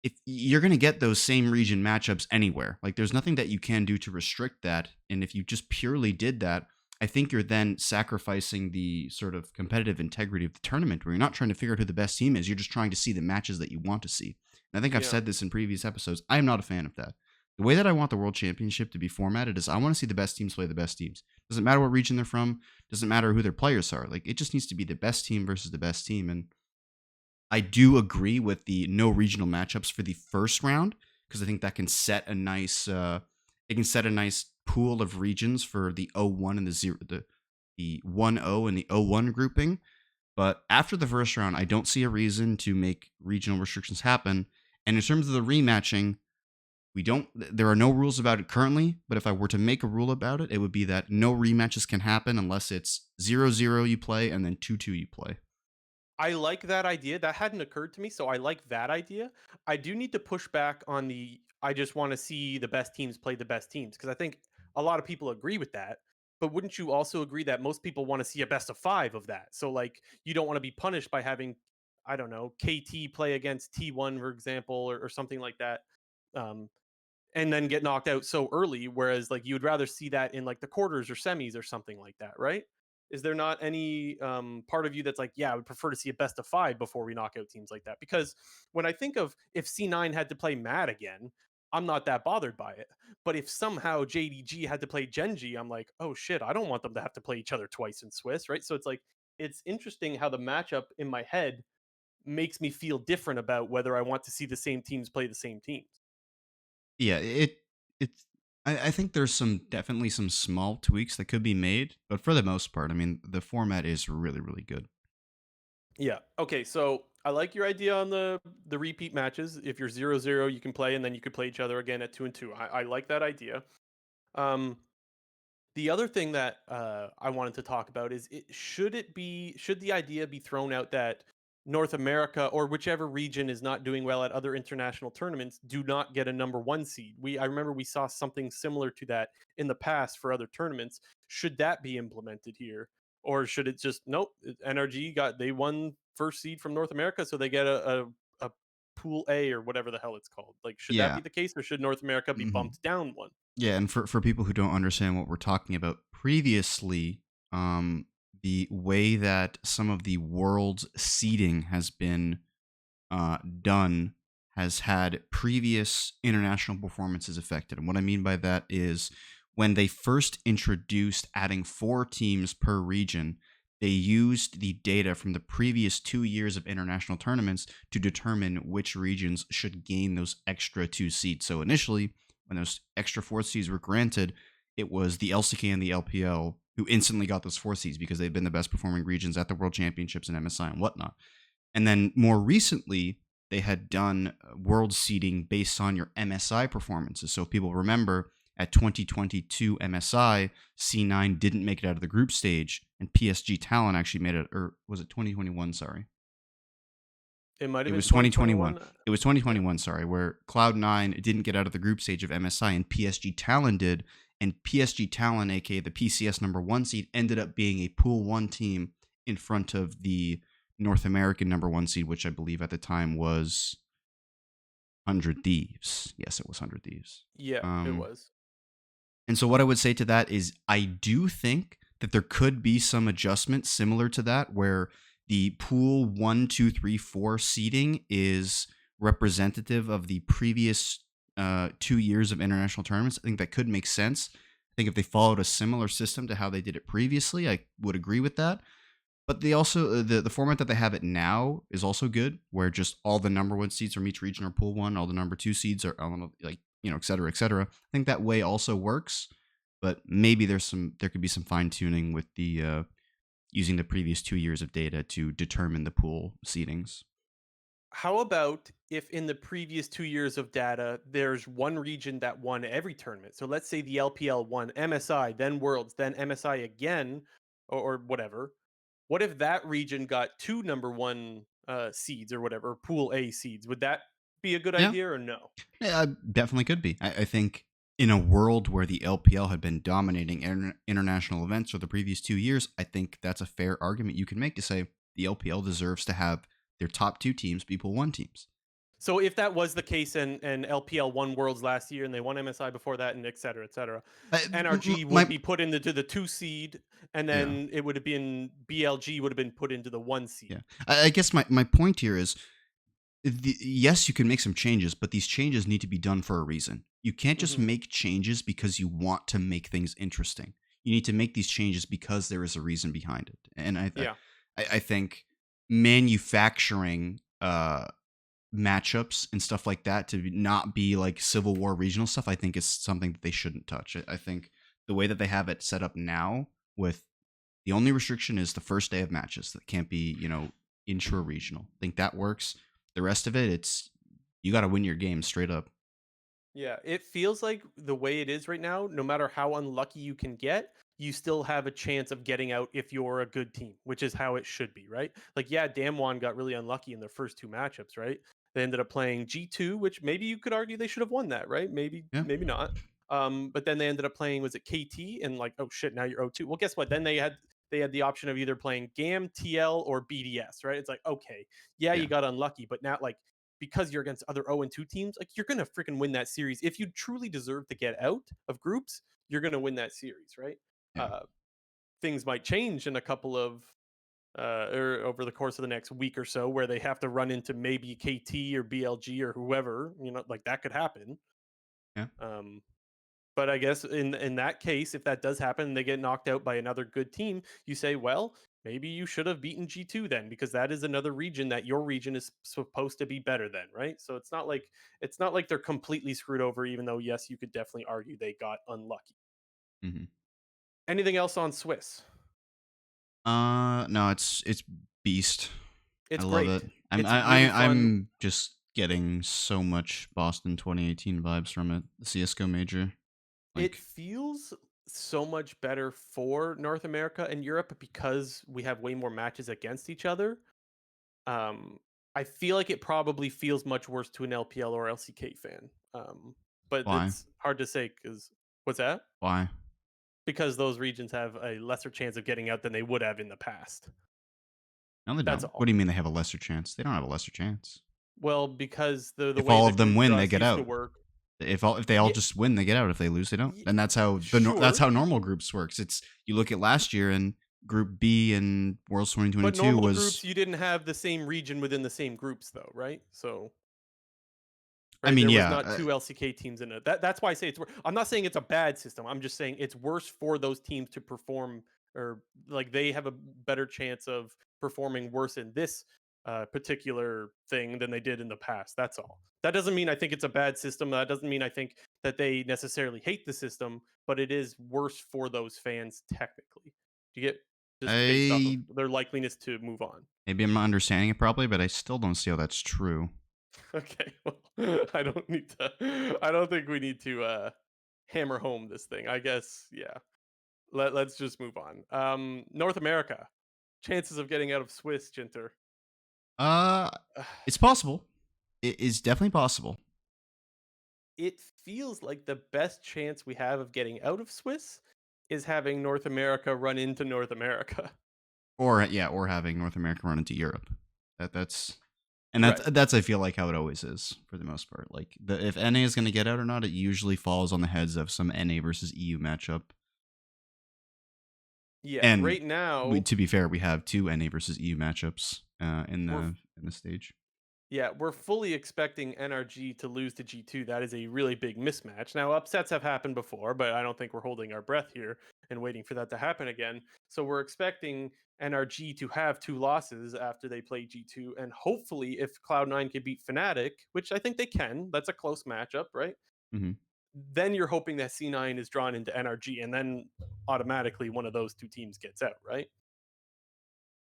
if you're going to get those same region matchups anywhere, like there's nothing that you can do to restrict that. And if you just purely did that, I think you're then sacrificing the sort of competitive integrity of the tournament where you're not trying to figure out who the best team is. You're just trying to see the matches that you want to see. And I think I've Yeah. said this in previous episodes. I am not a fan of that. The way that I want the World Championship to be formatted is I want to see the best teams play the best teams. Doesn't matter what region they're from, doesn't matter who their players are. Like it just needs to be the best team versus the best team. And I do agree with the no regional matchups for the first round because I think that can set a nice it can set a nice pool of regions for the 0-1 and the 1-0 and the 0-1 grouping. But after the first round, I don't see a reason to make regional restrictions happen. And in terms of the rematching, we don't there are no rules about it currently, but if I were to make a rule about it, it would be that no rematches can happen unless it's 0-0 you play and then 2-2 you play. I like that idea. That hadn't occurred to me, so I like that idea. I do need to push back on the I just want to see the best teams play the best teams because I think a lot of people agree with that. But wouldn't you also agree that most people want to see a best of 5 of that? So like you don't want to be punished by having I don't know, KT play against T1 for example or something like that. Um and then get knocked out so early. Whereas like you would rather see that in like the quarters or semis or something like that, right? Is there not any part of you that's like, yeah, I would prefer to see a best of 5 before we knock out teams like that? Because when I think of if C9 had to play Mad again, I'm not that bothered by it. But if somehow JDG had to play GenG, I'm like, oh shit, I don't want them to have to play each other twice in Swiss, right? So it's like it's interesting how the matchup in my head makes me feel different about whether I want to see the same teams play the same teams. Yeah, it's I think there's some definitely some small tweaks that could be made, but for the most part, I mean, the format is really, really good. Yeah. Okay. So I like your idea on the repeat matches. If you're 0-0, you can play, and then you could play each other again at 2-2. I like that idea. Um, the other thing that I wanted to talk about is should the idea be thrown out that North America or whichever region is not doing well at other international tournaments do not get a number one seed. I remember we saw something similar to that in the past for other tournaments. Should that be implemented here, or should it just nope? NRG they won first seed from North America, so they get a pool A or whatever the hell it's called. Like, should that Yeah. be the case, or should North America be Mhm. bumped down one? Yeah, and for people who don't understand what we're talking about, previously, the way that some of the world's seeding has been done has had previous international performances affected. And what I mean by that is when they first introduced adding 4 teams per region, they used the data from the previous 2 years of international tournaments to determine which regions should gain those extra 2 seats. So initially, when those extra 4 seeds were granted, it was the LCK and the LPL who instantly got those 4 seeds because they've been the best performing regions at the World Championships and MSI and whatnot. And then more recently, they had done world seeding based on your MSI performances. So if people remember at 2022 MSI, C9 didn't make it out of the group stage, and PSG Talent actually made it, or was it 2021? Sorry. It might It have been was 2021. 2021. It was Yeah. 2021, sorry, where Cloud9 didn't get out of the group stage of MSI and PSG Talent did. And PSG Talent, aka the PCS number 1 seed, ended up being a pool 1 team in front of the North American number 1 seed, which I believe at the time was 100 Thieves. Yes, it was 100 Thieves. Yeah, it Um, was. and so what I would say to that is I do think that there could be some adjustment similar to that where the pool 1, 2, 3, 4 seeding is representative of the previous 2 years of international tournaments. I think that could make sense. I think if they followed a similar system to how they did it previously, I would agree with that. But they also the format that they have it now is also good, where just all the number 1 seeds from each region are pool 1, all the number 2 seeds are like et cetera, et cetera. I think that way also works, but maybe there could be some fine tuning with the using the previous 2 years of data to determine the pool seedings. How about if in the previous 2 years of data, there's one region that won every tournament? So let's say the LPL won MSI, then Worlds, then MSI again, or whatever. What if that region got two number one seeds or whatever, pool A seeds? Would that be a good Yeah, idea or no? yeah, definitely could be. I think in a world where the LPL had been dominating international events for the previous 2 years, I think that's a fair argument you can make to say the LPL deserves to have their top 2 teams be pool 1 teams. So if that was the case and LPL won Worlds last year and they won MSI before that and et cetera, NRG would My be put into the 2 seed and yeah. then it would have been BLG would have been put into the 1 seed. Yeah. I guess my point here is yes, you can make some changes, but these changes need to be done for a reason. You can't just Hmm. make changes because you want to make things interesting. You need to make these changes because there is a reason behind it. And Yeah. I think manufacturing uh matchups and stuff like that to not be like Civil War regional stuff, I think is something that they shouldn't touch. I think the way that they have it set up now, with the only restriction is the first day of matches that can't be, intra regional. I think that works. The rest of it, it's you got to win your game straight up. Yeah, it feels like the way it is right now, no matter how unlucky you can get, you still have a chance of getting out if you're a good team, which is how it should be, right? Like, yeah, Damwon got really unlucky in their first two matchups, right? They ended up playing G2, which maybe you could argue they should have won that, right? Maybe, Yeah, maybe not. But then they ended up playing, was it KT? And like, oh shit, now you're 0-2. Well, guess what? Then they had the option of either playing GAM, TL, or BDS, right? It's like, okay, yeah, you yeah, got unlucky, but now like because you're against other 0-2 teams, like you're gonna freaking win that series. If you truly deserve to get out of groups, you're gonna win that series, right? yeah, Uh, Things might change in a couple of or over the course of the next week or so, where they have to run into maybe KT or BLG or whoever, like that could happen. yeah. Um, but I guess in that case, if that does happen and they get knocked out by another good team, you say, well, maybe you should have beaten G2 then, because that is another region that your region is supposed to be better than, right? So it's not like they're completely screwed over, even though yes, you could definitely argue they got unlucky. Hmm. Anything else on Swiss? No, it's beast. I It's love it. great. I'm It's really fun. I'm just getting so much Boston 2018 vibes from it. The CS:GO major, It like feels so much better for North America and Europe because we have way more matches against each other. Um, I feel like it probably feels much worse to an LPL or LCK fan. But why? it's hard to say because what's that? Why? Because those regions have a lesser chance of getting out than they would have in the past. No, they That's don't. What all. do you mean they have a lesser chance? They don't have a lesser chance. Well, because the If way all the of them group win, they draws get used to out. work. If they all Yeah, just win, they get out. If they lose, they don't. And that's how that's sure. how normal groups works. It's you look at last year and Group B in Worlds But 2022 normal was. groups, you didn't have the same region within the same groups, though, right? So I right? mean, There was yeah, not two LCK teams in it. That's why I say it's. I'm not saying it's a bad system. I'm just saying it's worse for those teams to perform, or like they have a better chance of performing worse in this particular thing than they did in the past. That's all. That doesn't mean I think it's a bad system. That doesn't mean I think that they necessarily hate the system, but it is worse for those fans technically. Do you get just based off of I their likeliness to move on? maybe I'm not understanding it properly, but I still don't see how that's true. Okay, well, I don't think we need to hammer home this thing. I guess yeah. Let's just move on. North America. Chances of getting out of Swiss, Jinter. Uh, it's possible. It is definitely possible. It feels like the best chance we have of getting out of Swiss is having North America run into North America. Or yeah, or having North America run into Europe. That's and that's Right. that's I feel like how it always is for the most part. Like if NA is going to get out or not, it usually falls on the heads of some NA versus EU matchup. Yeah, And right now to be fair, we have two NA versus EU matchups we're in the stage. Yeah, we're fully expecting NRG to lose to G2. That is a really big mismatch. Now, upsets have happened before, but I don't think we're holding our breath here and waiting for that to happen again. So we're expecting NRG to have two losses after they play G2. And hopefully, if Cloud9 can beat Fnatic, which I think they can, that's a close matchup, right? Hmm. Then you're hoping that C9 is drawn into NRG, and then automatically one of those two teams gets out, right?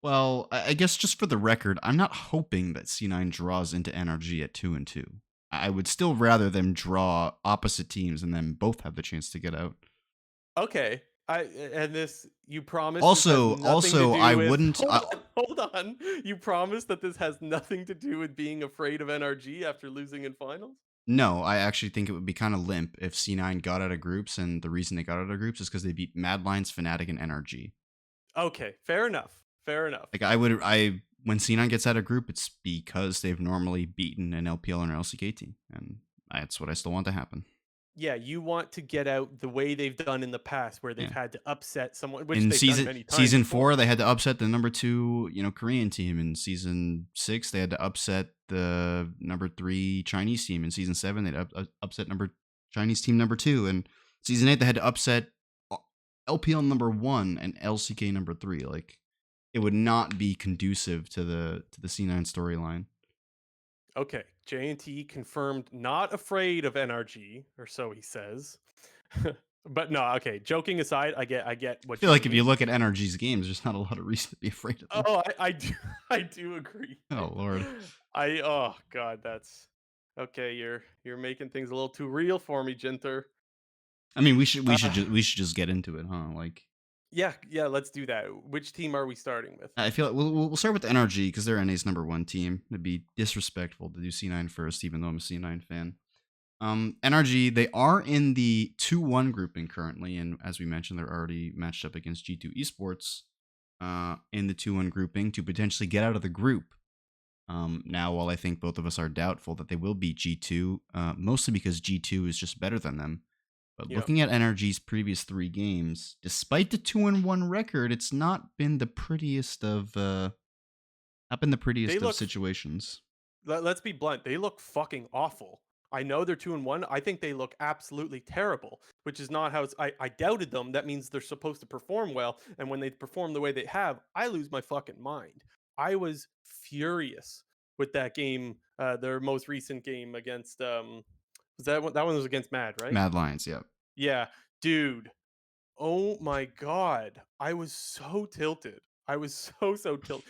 Well, I guess just for the record, I'm not hoping that C9 draws into NRG at 2-2. I would still rather them draw opposite teams and then both have the chance to get out. Okay. And this you promise this has nothing to Also, do I with wouldn't. hold on. You promise that this has nothing to do with being afraid of NRG after losing in finals? No, I actually think it would be kind of limp if C9 got out of groups, and the reason they got out of groups is because they beat Mad Lions, Fnatic, and NRG. Okay, fair enough. Fair enough. Like when C9 gets out of group, it's because they've normally beaten an LPL or an LCK team, and that's what I still want to happen. Yeah, you want to get out the way they've done in the past where they've Yeah. had to upset someone, which In they've done season many times season four, before. they had to upset the number two, Korean team. In season six, they had to upset the number three Chinese team. In season seven, they'd upset number Chinese team number two. And season eight, they had to upset LPL number one and LCK number three. Like it would not be conducive to the C9 storyline. Okay, J&T confirmed not afraid of NRG, or so he says. But no, okay, joking aside, I get I what feel you like if you mean. look at NRG's games, there's not a lot of reason to be afraid of them. Oh, I do I do agree. Oh lord. Oh god, that's okay, you're making things a little too real for me, Jinter. I mean, Uh, we should just get into it, huh? Like, yeah, yeah, let's do that. Which team are we starting with? I feel like we'll start with the NRG because they're NA's number one team. It'd be disrespectful to do C9 first, even though I'm a C9 fan. NRG, they are in the 2-1 grouping currently, and as we mentioned, they're already matched up against G2 Esports in the 2-1 grouping to potentially get out of the group. Now, while I think both of us are doubtful that they will beat G2, mostly because G2 is just better than them. But Yeah. looking at NRG's previous 3 games, despite the 2-1 record, it's not been the prettiest of They look situations. let's be blunt, they look fucking awful. I know they're 2-1. I think they look absolutely terrible, which is not how I doubted them. That means they're supposed to perform well. And when they perform the way they have, I lose my fucking mind. I was furious with that game, their most recent game against was that one was against Mad, right? Mad Lions, yeah. Yeah. Dude, oh my god. I was so tilted. I was so tilted.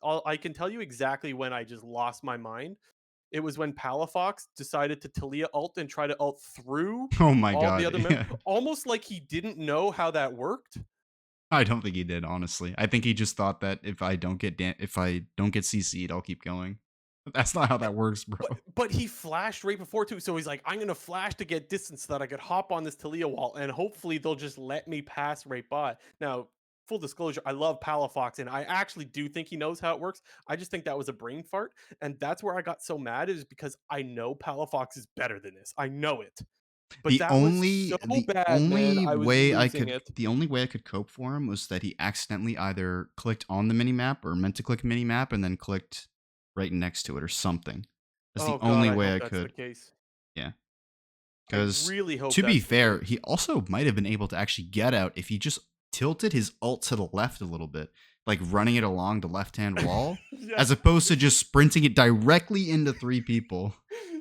I can tell you exactly when I just lost my mind. It was when Palafox decided to Talia ult and try to ult through Oh my all the god, other yeah. almost like he didn't know how that worked. I don't think he did, honestly. I think he just thought that if I don't get CC'd, I'll keep going. But that's not how Eh, that works, bro. but he flashed right before too. So he's like, I'm gonna flash to get distance so that I could hop on this Talia wall and hopefully they'll just let me pass right by. Now, full disclosure, I love Palafox and I actually do think he knows how it works. I just think that was a brain fart. And that's where I got so mad is because I know Palafox is better than this. I know it. But that was so bad, man. I was losing it. The only way I could cope for him was that he accidentally either clicked on the mini map or meant to click mini map and then clicked right next to it or something. That's the Oh god, only I way hope I that's the could. case. Yeah. I Because really hope to be that's the fair, case. he also might have been able to actually get out if he just tilted his ult to the left a little bit, like running it along the left hand wall, Yeah. as opposed to just sprinting it directly into 3 people.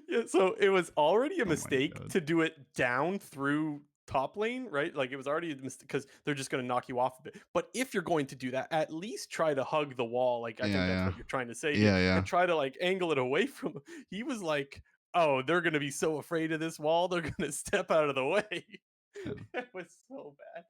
Yeah, so it was already a Oh my mistake god. to do it down through top lane, right? Like it was already a mistake because they're just going to knock you off a bit. But if you're going to do that, at least try to hug the wall. Like I think Yeah, that's yeah. what you're trying to say here, Yeah, yeah. and try to like angle it away from him. He was like, "Oh, they're going to be so afraid of this wall, they're going to step out of the way." Yeah. It was so bad.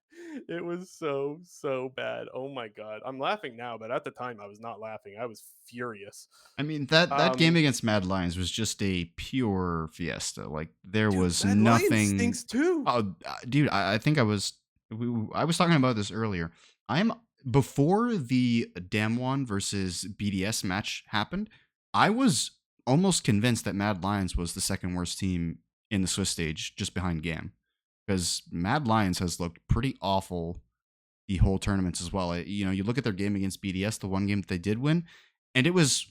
It was so bad. Oh my god. I'm laughing now, but at the time I was not laughing. I was furious. I mean that game Um against Mad Lions was just a pure fiesta. Like there Dude, was Mad Lion nothing. stinks too. Oh, dude, I think I was talking about this earlier. I'm before the Damwon versus BDS match happened. I was almost convinced that Mad Lions was the second worst team in the Swiss stage, just behind Gam, because Mad Lions has looked pretty awful the whole tournaments as well. You look at their game against BDS, the one game that they did win, and it was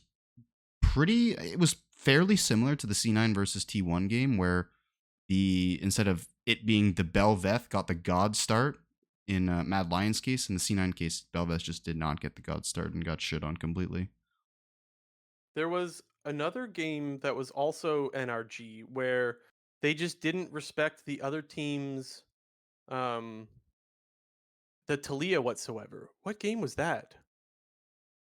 fairly similar to the C9 versus T1 game where the instead of it being the Belveth got the God start in Mad Lion's case. In the C9 case, Belveth just did not get the God start and got shit on completely. There was another game that was also NRG where they just didn't respect the other team's um the Talia whatsoever. What game was that?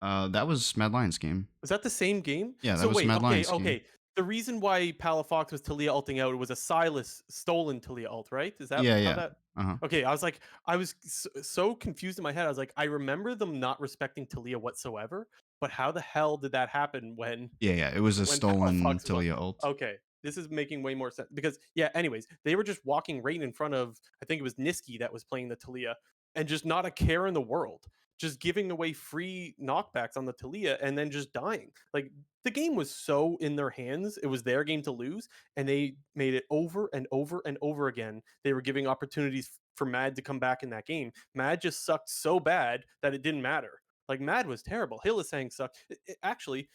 That was Mad Lion's game. Was that the same game? Yeah, that So was wait, Mad okay, Lion's game. okay. The reason why Palafox was Talia ulting out was a Silas stolen Talia ult, right? Is that Yeah, how yeah. that? Uh huh. Okay, I was so confused in my head. I was like, I remember them not respecting Talia whatsoever, but how the hell did that happen Yeah, yeah. It was a when stolen Palafox was on? Tilia ult. Okay, this is making way more sense because yeah. Anyways, they were just walking right in front of I think it was Niski that was playing the Talia, and just not a care in the world, just giving away free knockbacks on the Talia and then just dying. Like the game was so in their hands; it was their game to lose, and they made it over and over and over again. They were giving opportunities for Mad to come back in that game. Mad just sucked so bad that it didn't matter. Like Mad was terrible. Hillisang sucked. Actually,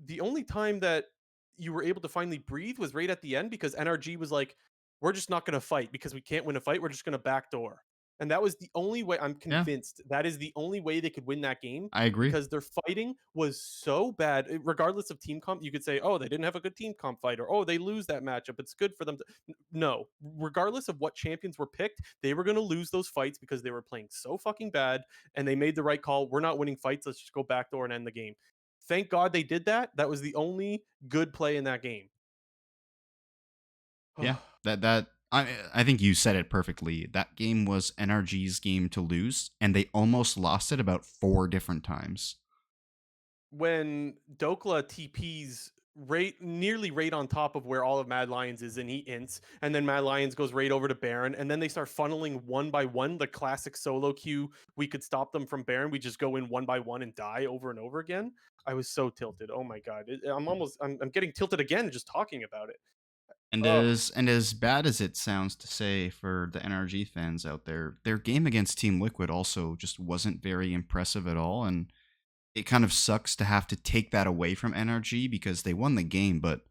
the only time that you were able to finally breathe was right at the end because NRG was like, "We're just not going to fight because we can't win a fight. We're just going to backdoor." And that was the only way. I'm Yeah, convinced that is the only way they could win that game, I agree. because their fighting was so bad. Regardless of team comp, you could say, oh, they didn't have a good team comp fight, or oh, they lose that matchup. It's good for them. No, regardless of what champions were picked, they were going to lose those fights because they were playing so fucking bad, and they made the right call. We're not winning fights. Let's just go backdoor and end the game. Thank God they did that. That was the only good play in that game. Yeah, I think you said it perfectly. That game was NRG's game to lose, and they almost lost it about 4 different times. When Dokla TPs right on top of where all of Mad Lions is, and he ints, and then Mad Lions goes right over to Baron, and then they start funneling one by one, the classic solo queue. We could stop them from Baron. We just go in one by one and die over and over again. I was so tilted. Oh my god. I'm getting tilted again just talking about it. And Oh, as bad as it sounds to say for the NRG fans out there, their game against Team Liquid also just wasn't very impressive at all, and it kind of sucks to have to take that away from NRG because they won the game, but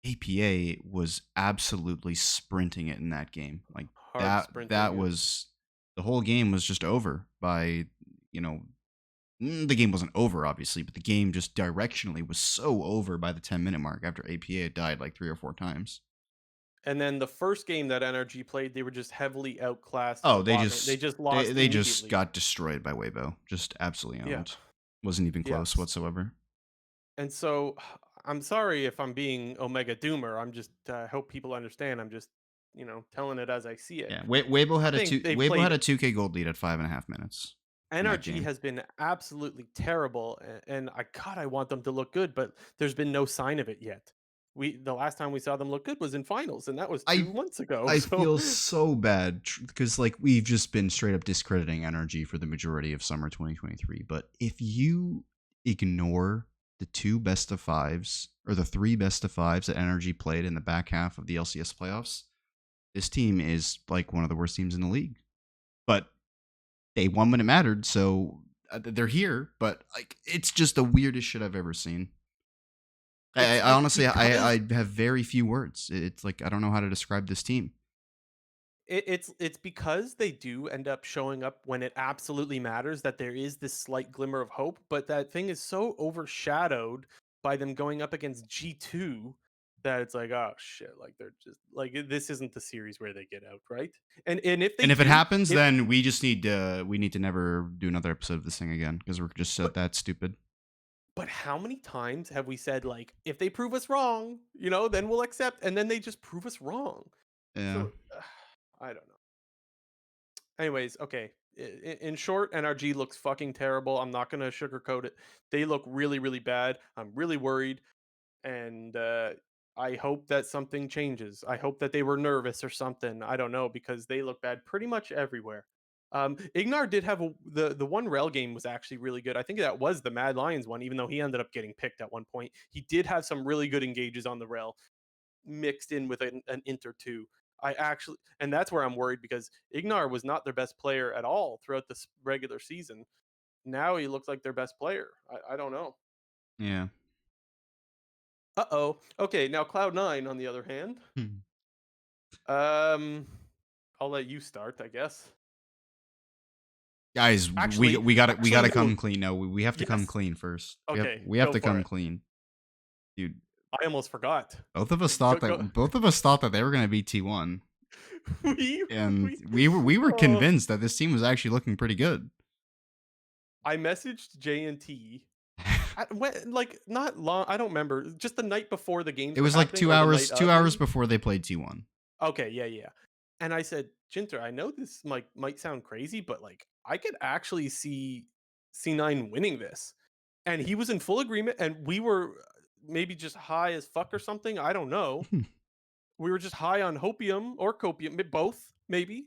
APA was absolutely sprinting it in that game. Like hard that sprinting. was the whole game was just over by, you know, the game wasn't over obviously, but the game just directionally was so over by the 10-minute mark after APA had died like 3 or 4 times. And then the first game that NRG played, they were just heavily outclassed in Oh, the bot lane. They just lost they just immediately. got destroyed by Weibo. Just absolutely Yeah. owned. Wasn't even close Yes. whatsoever. And so I'm sorry if I'm being Omega Doomer. I'm just hope people understand. I'm just, telling it as I see it. Yeah, I think they've Weibo had played a 2K gold lead at 5.5 minutes in that NRG game. has been absolutely terrible, and I want them to look good, but there's been no sign of it yet. The last time we saw them look good was in finals, and that was I 2 months ago. I So feel so bad because like we've just been straight up discrediting NRG for the majority of summer 2023. But if you ignore the 2 best of 5s or the 3 best of 5s that NRG played in the back half of the LCS playoffs, this team is like one of the worst teams in the league. But they won when it mattered, so they're here. But like, it's just the weirdest shit I've ever seen. I it's honestly, because I have very few words. It's like I don't know how to describe this team. it's because they do end up showing up when it absolutely matters, that there is this slight glimmer of hope, but that thing is so overshadowed by them going up against G2 that it's like, oh shit, like they're just like, this isn't the series where they get out, right? And if they And if it do, happens, if then we need to never do another episode of this thing again because we're just but that stupid. but how many times have we said, like, if they prove us wrong, then we'll accept, and then they just prove us wrong. Yeah. So I don't know. Anyways, okay. In short, NRG looks fucking terrible. I'm not gonna sugarcoat it. They look really, really bad. I'm really worried, and I hope that something changes. I hope that they were nervous or something. I don't know, because they look bad pretty much everywhere. Ignar did have the one rail game was actually really good. I think that was the Mad Lions one, even though he ended up getting picked at one point. He did have some really good engages on the rail, mixed in with an int or two. And that's where I'm worried, because Ignar was not their best player at all throughout this regular season. Now he looks like their best player. I don't know. Yeah. Uh-oh. Okay, now Cloud9 on the other hand. Hmm. Um I'll let you start, I guess. Guys, Actually, we gotta no. come clean. No, we have to come Yes. clean first. Okay, We have go to for come it. clean, dude. I almost forgot. Go go. Both of us thought that they were gonna beat T1, we and we we were oh convinced that this team was actually looking pretty good. I messaged JNT. Like, not long. I don't remember. Just the night before the games It were was like happening, or the night 2 hours of. before they played T1. Okay, yeah, yeah. And I said, Jinter, I know this might sound crazy, but like, I could actually see C9 winning this. And he was in full agreement, and we were maybe just high as fuck or something. I don't know. We were just high on hopium or copium, both maybe.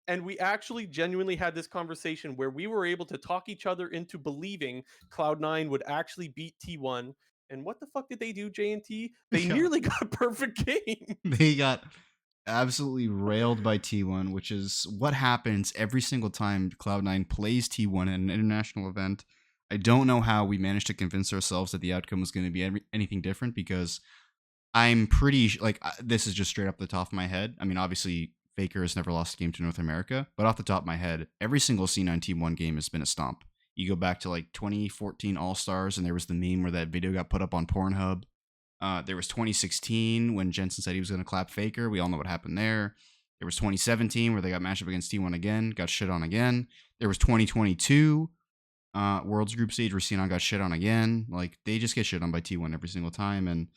And we actually genuinely had this conversation where we were able to talk each other into believing Cloud9 would actually beat T1. And what the fuck did they do, JNT? They Yeah. nearly got a perfect game. They got absolutely railed by T1, which is what happens every single time Cloud9 plays T1 at an international event. I don't know how we managed to convince ourselves that the outcome was going to be anything different because I'm pretty like this is just straight up the top of my head. I mean, obviously Faker has never lost a game to North America, but off the top of my head, every single C9 Team 1 game has been a stomp. You go back to like 2014 All Stars, and there was the meme where that video got put up on Pornhub. There was 2016 when Jensen said he was going to clap Faker. We all know what happened there. There was 2017 where they got matched up against T1 again, got shit on again. There was 2022 World's Group Stage where Sinan got shit on again. Like, they just get shit on by T1 every single time. And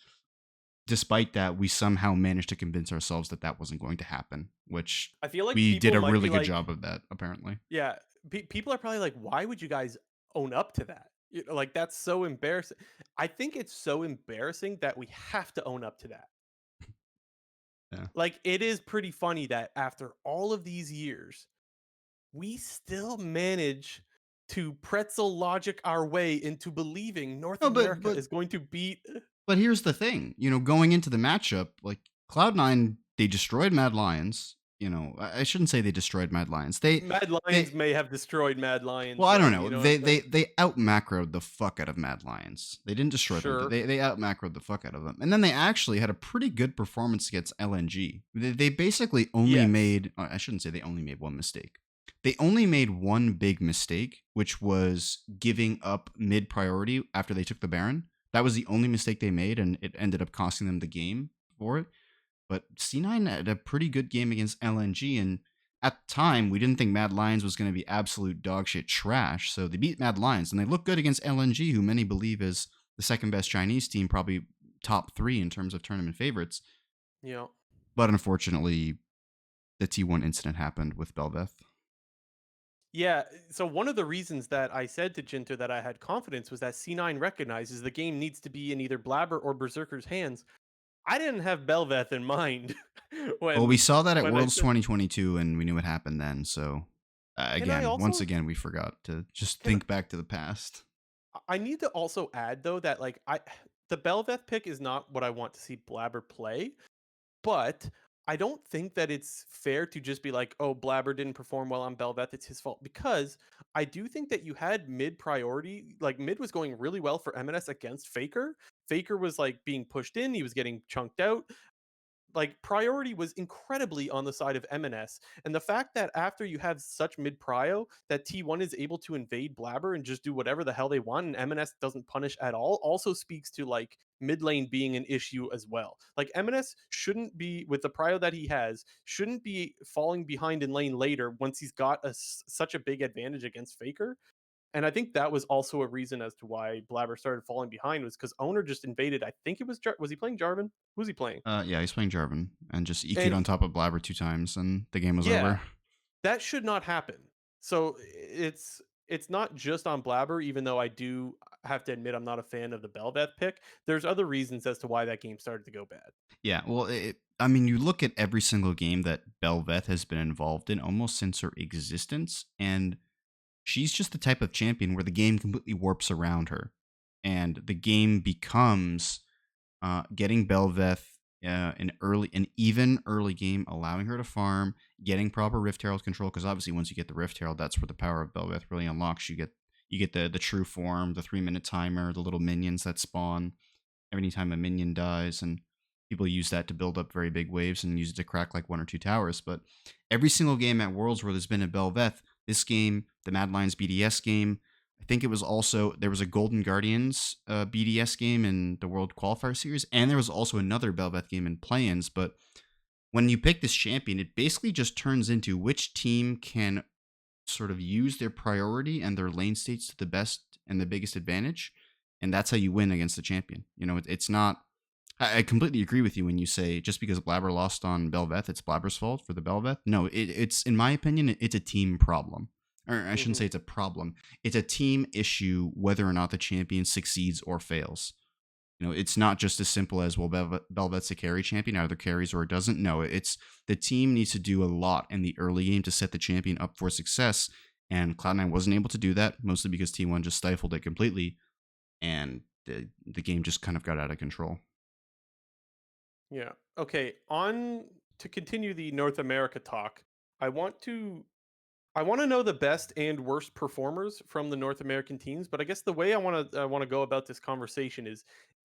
despite that, we somehow managed to convince ourselves that that wasn't going to happen, which I feel like we did people a might really be good like, job of that, apparently. yeah, people are probably like, why would you guys own up to that? Like, that's so embarrassing. I think it's so embarrassing that we have to own up to that. Yeah. Like, it is pretty funny that after all of these years, we still manage to pretzel logic our way into believing North No, but America but is going to beat But here's the thing, going into the matchup, like Cloud9, they destroyed Mad Lions. I shouldn't say they destroyed Mad Lions. Mad They Lions may have destroyed Mad Lions, well, I don't though. know. You know what I'm saying? They out macroed the fuck out of Mad Lions. They didn't destroy them. Sure. They out macroed the fuck out of them. And then they actually had a pretty good performance against LNG. They basically only Yes. made I shouldn't say they only made one mistake. They only made one big mistake, which was giving up mid priority after they took the Baron. That was the only mistake they made, and it ended up costing them the game for it. But C9 had a pretty good game against LNG, and at the time, we didn't think Mad Lions was going to be absolute dog shit trash. So they beat Mad Lions, and they look good against LNG, who many believe is the second best Chinese team, probably top three in terms of tournament favorites. You know. But unfortunately, the T1 incident happened with Belveth. Yeah, so one of the reasons that I said to Jinter that I had confidence was that C9 recognizes the game needs to be in either Blabber or Berserker's hands. I didn't have Belveth in mind Well, we when saw that at I Worlds said, 2022, and we knew what happened then. So, can I once also again, we forgot to just can think back to the past. I need to also add though that like I the Belveth pick is not what I want to see Blabber play. But I don't think that it's fair to just be like, "Oh, Blabber didn't perform well on Belveth, it's his fault." Because I do think that you had mid priority, like mid was going really well for MNS against Faker. Faker was like being pushed in, he was getting chunked out, like priority was incredibly on the side of MNS. And the fact that after you have such mid prio that T1 is able to invade Blabber and just do whatever the hell they want and MNS doesn't punish at all also speaks to like mid lane being an issue as well. Like MNS shouldn't be with the prio that he has, shouldn't be falling behind in lane later once he's got such a big advantage against Faker. And I think that was also a reason as to why Blabber started falling behind was because Owner just invaded. I think it was was he playing Jarvan? Who was he playing? Yeah, he's playing Jarvan and just EQ'd And on top of Blabber two times, and the game was yeah, over. that should not happen. So it's not just on Blabber, even though I do have to admit I'm not a fan of the Belveth pick. There's other reasons as to why that game started to go bad. Yeah, well, I mean, you look at every single game that Belveth has been involved in almost since her existence, and she's just the type of champion where the game completely warps around her, and the game becomes getting Belveth an even early game, allowing her to farm, getting proper Rift Herald control. Because obviously, once you get the Rift Herald, that's where the power of Belveth really unlocks. You get the true form, the 3 minute timer, the little minions that spawn every time a minion dies, and people use that to build up very big waves and use it to crack like one or two towers. But every single game at Worlds where there's been a Belveth, this game, the Mad Lions BDS game, I think it was also there was a Golden Guardians BDS game in the World Qualifier Series, and there was also another Belveth game in play-ins. But when you pick this champion, it basically just turns into which team can sort of use their priority and their lane states to the best and the biggest advantage, and that's how you win against the champion. It's not. I completely agree with you when you say just because Blabber lost on Belveth, it's Blabber's fault for the Belveth. No, it's in my opinion, it's a team problem. Or I shouldn't Hmm. say it's a problem. It's a team issue whether or not the champion succeeds or fails. It's not just as simple as, well, Belvet's a carry champion, either carries or it doesn't. No, it's the team needs to do a lot in the early game to set the champion up for success. And Cloud9 wasn't able to do that, mostly because T1 just stifled it completely, and the game just kind of got out of control. Yeah. Okay. On to continue the North America talk. I want to I want to know the best and worst performers from the North American teams, but I guess the way I want to go about this conversation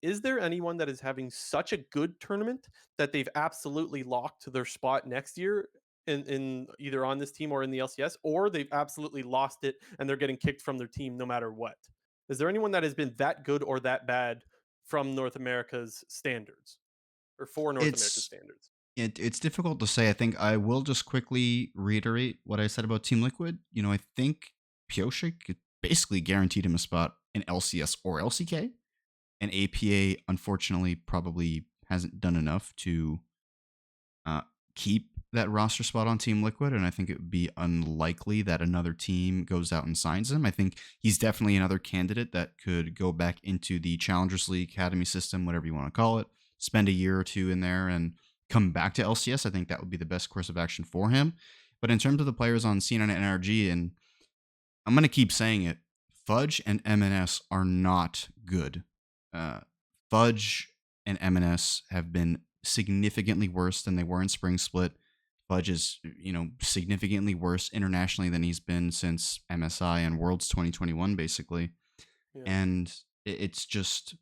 is there anyone that is having such a good tournament that they've absolutely locked their spot next year? in either on this team or in the LCS, or they've absolutely lost it and they're getting kicked from their team no matter what. Is there anyone that has been that good or that bad from North America's standards or for North America's It's standards? it's difficult to say. I think I will just quickly reiterate what I said about Team Liquid. I think Pyosik basically guaranteed him a spot in LCS or LCK, and APA unfortunately probably hasn't done enough to uh, keep that roster spot on Team Liquid, and I think it would be unlikely that another team goes out and signs him. I think he's definitely another candidate that could go back into the Challengers League Academy system, whatever you want to call it, spend a year or two in there and come back to LCS. I think that would be the best course of action for him. But in terms of the players on C9 and NRG, and I'm going to keep saying it, Fudge and MNS are not good. Uh, Fudge and MNS have been significantly worse than they were in Spring Split. Fudge is, significantly worse internationally than he's been since MSI and Worlds 2021, basically. Yeah. And it's just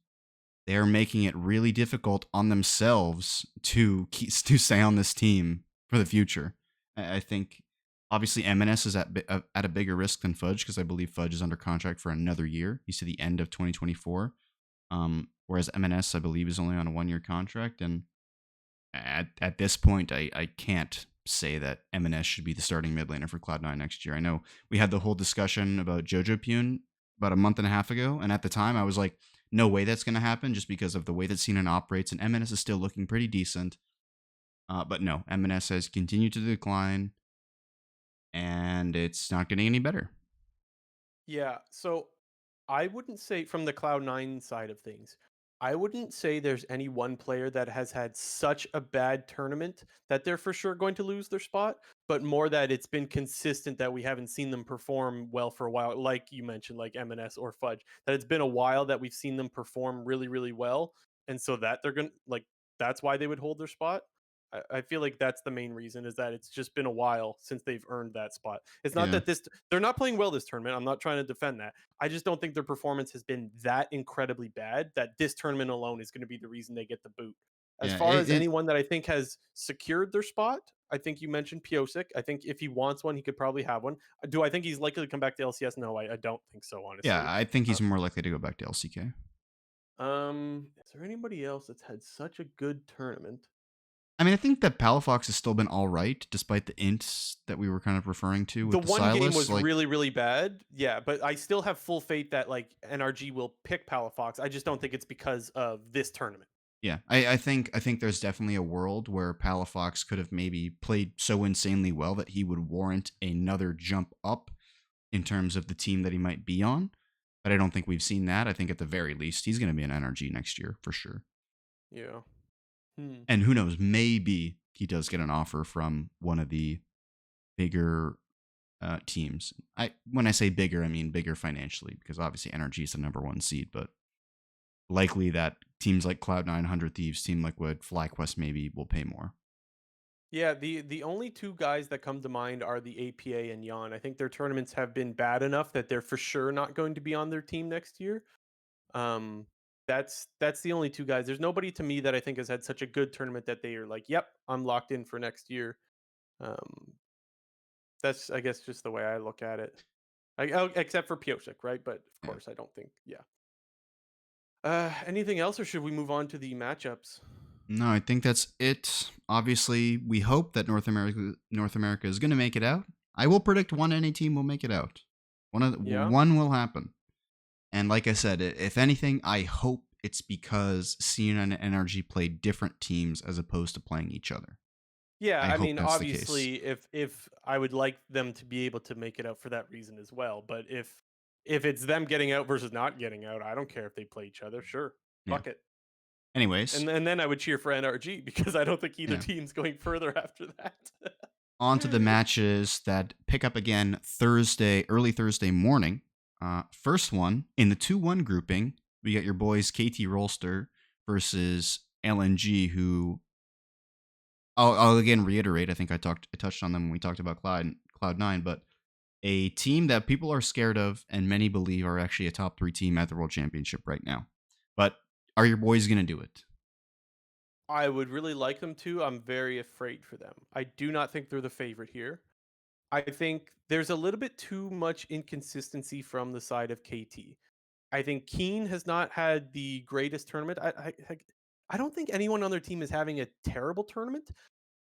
they're making it really difficult on themselves to stay on this team for the future. I think obviously MNS is at a bigger risk than Fudge because I believe Fudge is under contract for another year. He's to the end of 2024. Whereas MNS, I believe, is only on a 1 year contract. And at this point, I can't say that MNS should be the starting mid laner for Cloud9 next year. I know we had the whole discussion about Jojo Pune about a month and a half ago, and at the time I was like, no way that's going to happen just because of the way that CNN operates, and MNS is still looking pretty decent. But no, MNS has continued to decline, and it's not getting any better. Yeah. So I wouldn't say from the Cloud9 side of things, I wouldn't say there's any one player that has had such a bad tournament that they're for sure going to lose their spot, but more that it's been consistent that we haven't seen them perform well for a while, like you mentioned, like MNS or Fudge, that it's been a while that we've seen them perform really, really well. And so that they're going to, like, that's why they would hold their spot. I feel like that's the main reason is that it's just been a while since they've earned that spot. It's not Yeah, that they're not playing well this tournament. I'm not trying to defend that. I just don't think their performance has been that incredibly bad that this tournament alone is going to be the reason they get the boot. As yeah. far as anyone that I think has secured their spot, I think you mentioned Piosic. I think if he wants one, he could probably have one. Do I think he's likely to come back to LCS? No, I don't think so, Yeah, honestly. I think Uh, he's more likely to go back to LCK. is there anybody else that's had such a good tournament? I mean, I think that Palafox has still been all right, despite the ints that we were kind of referring to The with the one game Silas. was Like, really, really bad. Yeah, but I still have full faith that like NRG will pick Palafox. I just don't think it's because of this tournament. yeah, I think there's definitely a world where Palafox could have maybe played so insanely well that he would warrant another jump up in terms of the team that he might be on. But I don't think we've seen that. I think at the very least, he's going to be an NRG next year for sure. Yeah. Hmm. And who knows, maybe he does get an offer from one of the bigger teams. When I say bigger, I mean bigger financially, because obviously NRG is the number one seed, but likely that teams like Cloud9, 100 Thieves, Team Liquid, FlyQuest maybe will pay more. Yeah, the only two guys that come to mind are the APA and Yon. I think their tournaments have been bad enough that they're for sure not going to be on their team next year. Um, that's the only two guys. There's nobody to me that I think has had such a good tournament that they are like, "Yep, I'm locked in for next year." Um, that's I guess just the way I look at it. Except for Piosic, right? But of Yeah. course, I don't think. Yeah. Anything else, or should we move on to the matchups? No, I think that's it. Obviously, we hope that North America is going to make it out. I will predict one NA team will make it out. Yeah. One will happen. And like I said, if anything, I hope it's because CNN and NRG play different teams as opposed to playing each other. Yeah, I I hope mean, that's the case. obviously, if I would like them to be able to make it out for that reason as well, but if it's them getting out versus not getting out, I don't care if they play each other. Sure, Yeah. fuck it. Anyways, And then I would cheer for NRG because I don't think either yeah. team's going further after that. On to the matches that pick up again Thursday, early Thursday morning. First one in the 2-1 grouping, we got your boys KT Rolster versus LNG, who I'll again reiterate. I think I touched on them when we talked about Cloud9, but a team that people are scared of and many believe are actually a top 3 team at the World Championship right now. But are your boys going to do it? I would really like them to. I'm very afraid for them. I do not think they're the favorite here. I think there's a little bit too much inconsistency from the side of KT. I think Keen has not had the greatest tournament. I don't think anyone on their team is having a terrible tournament.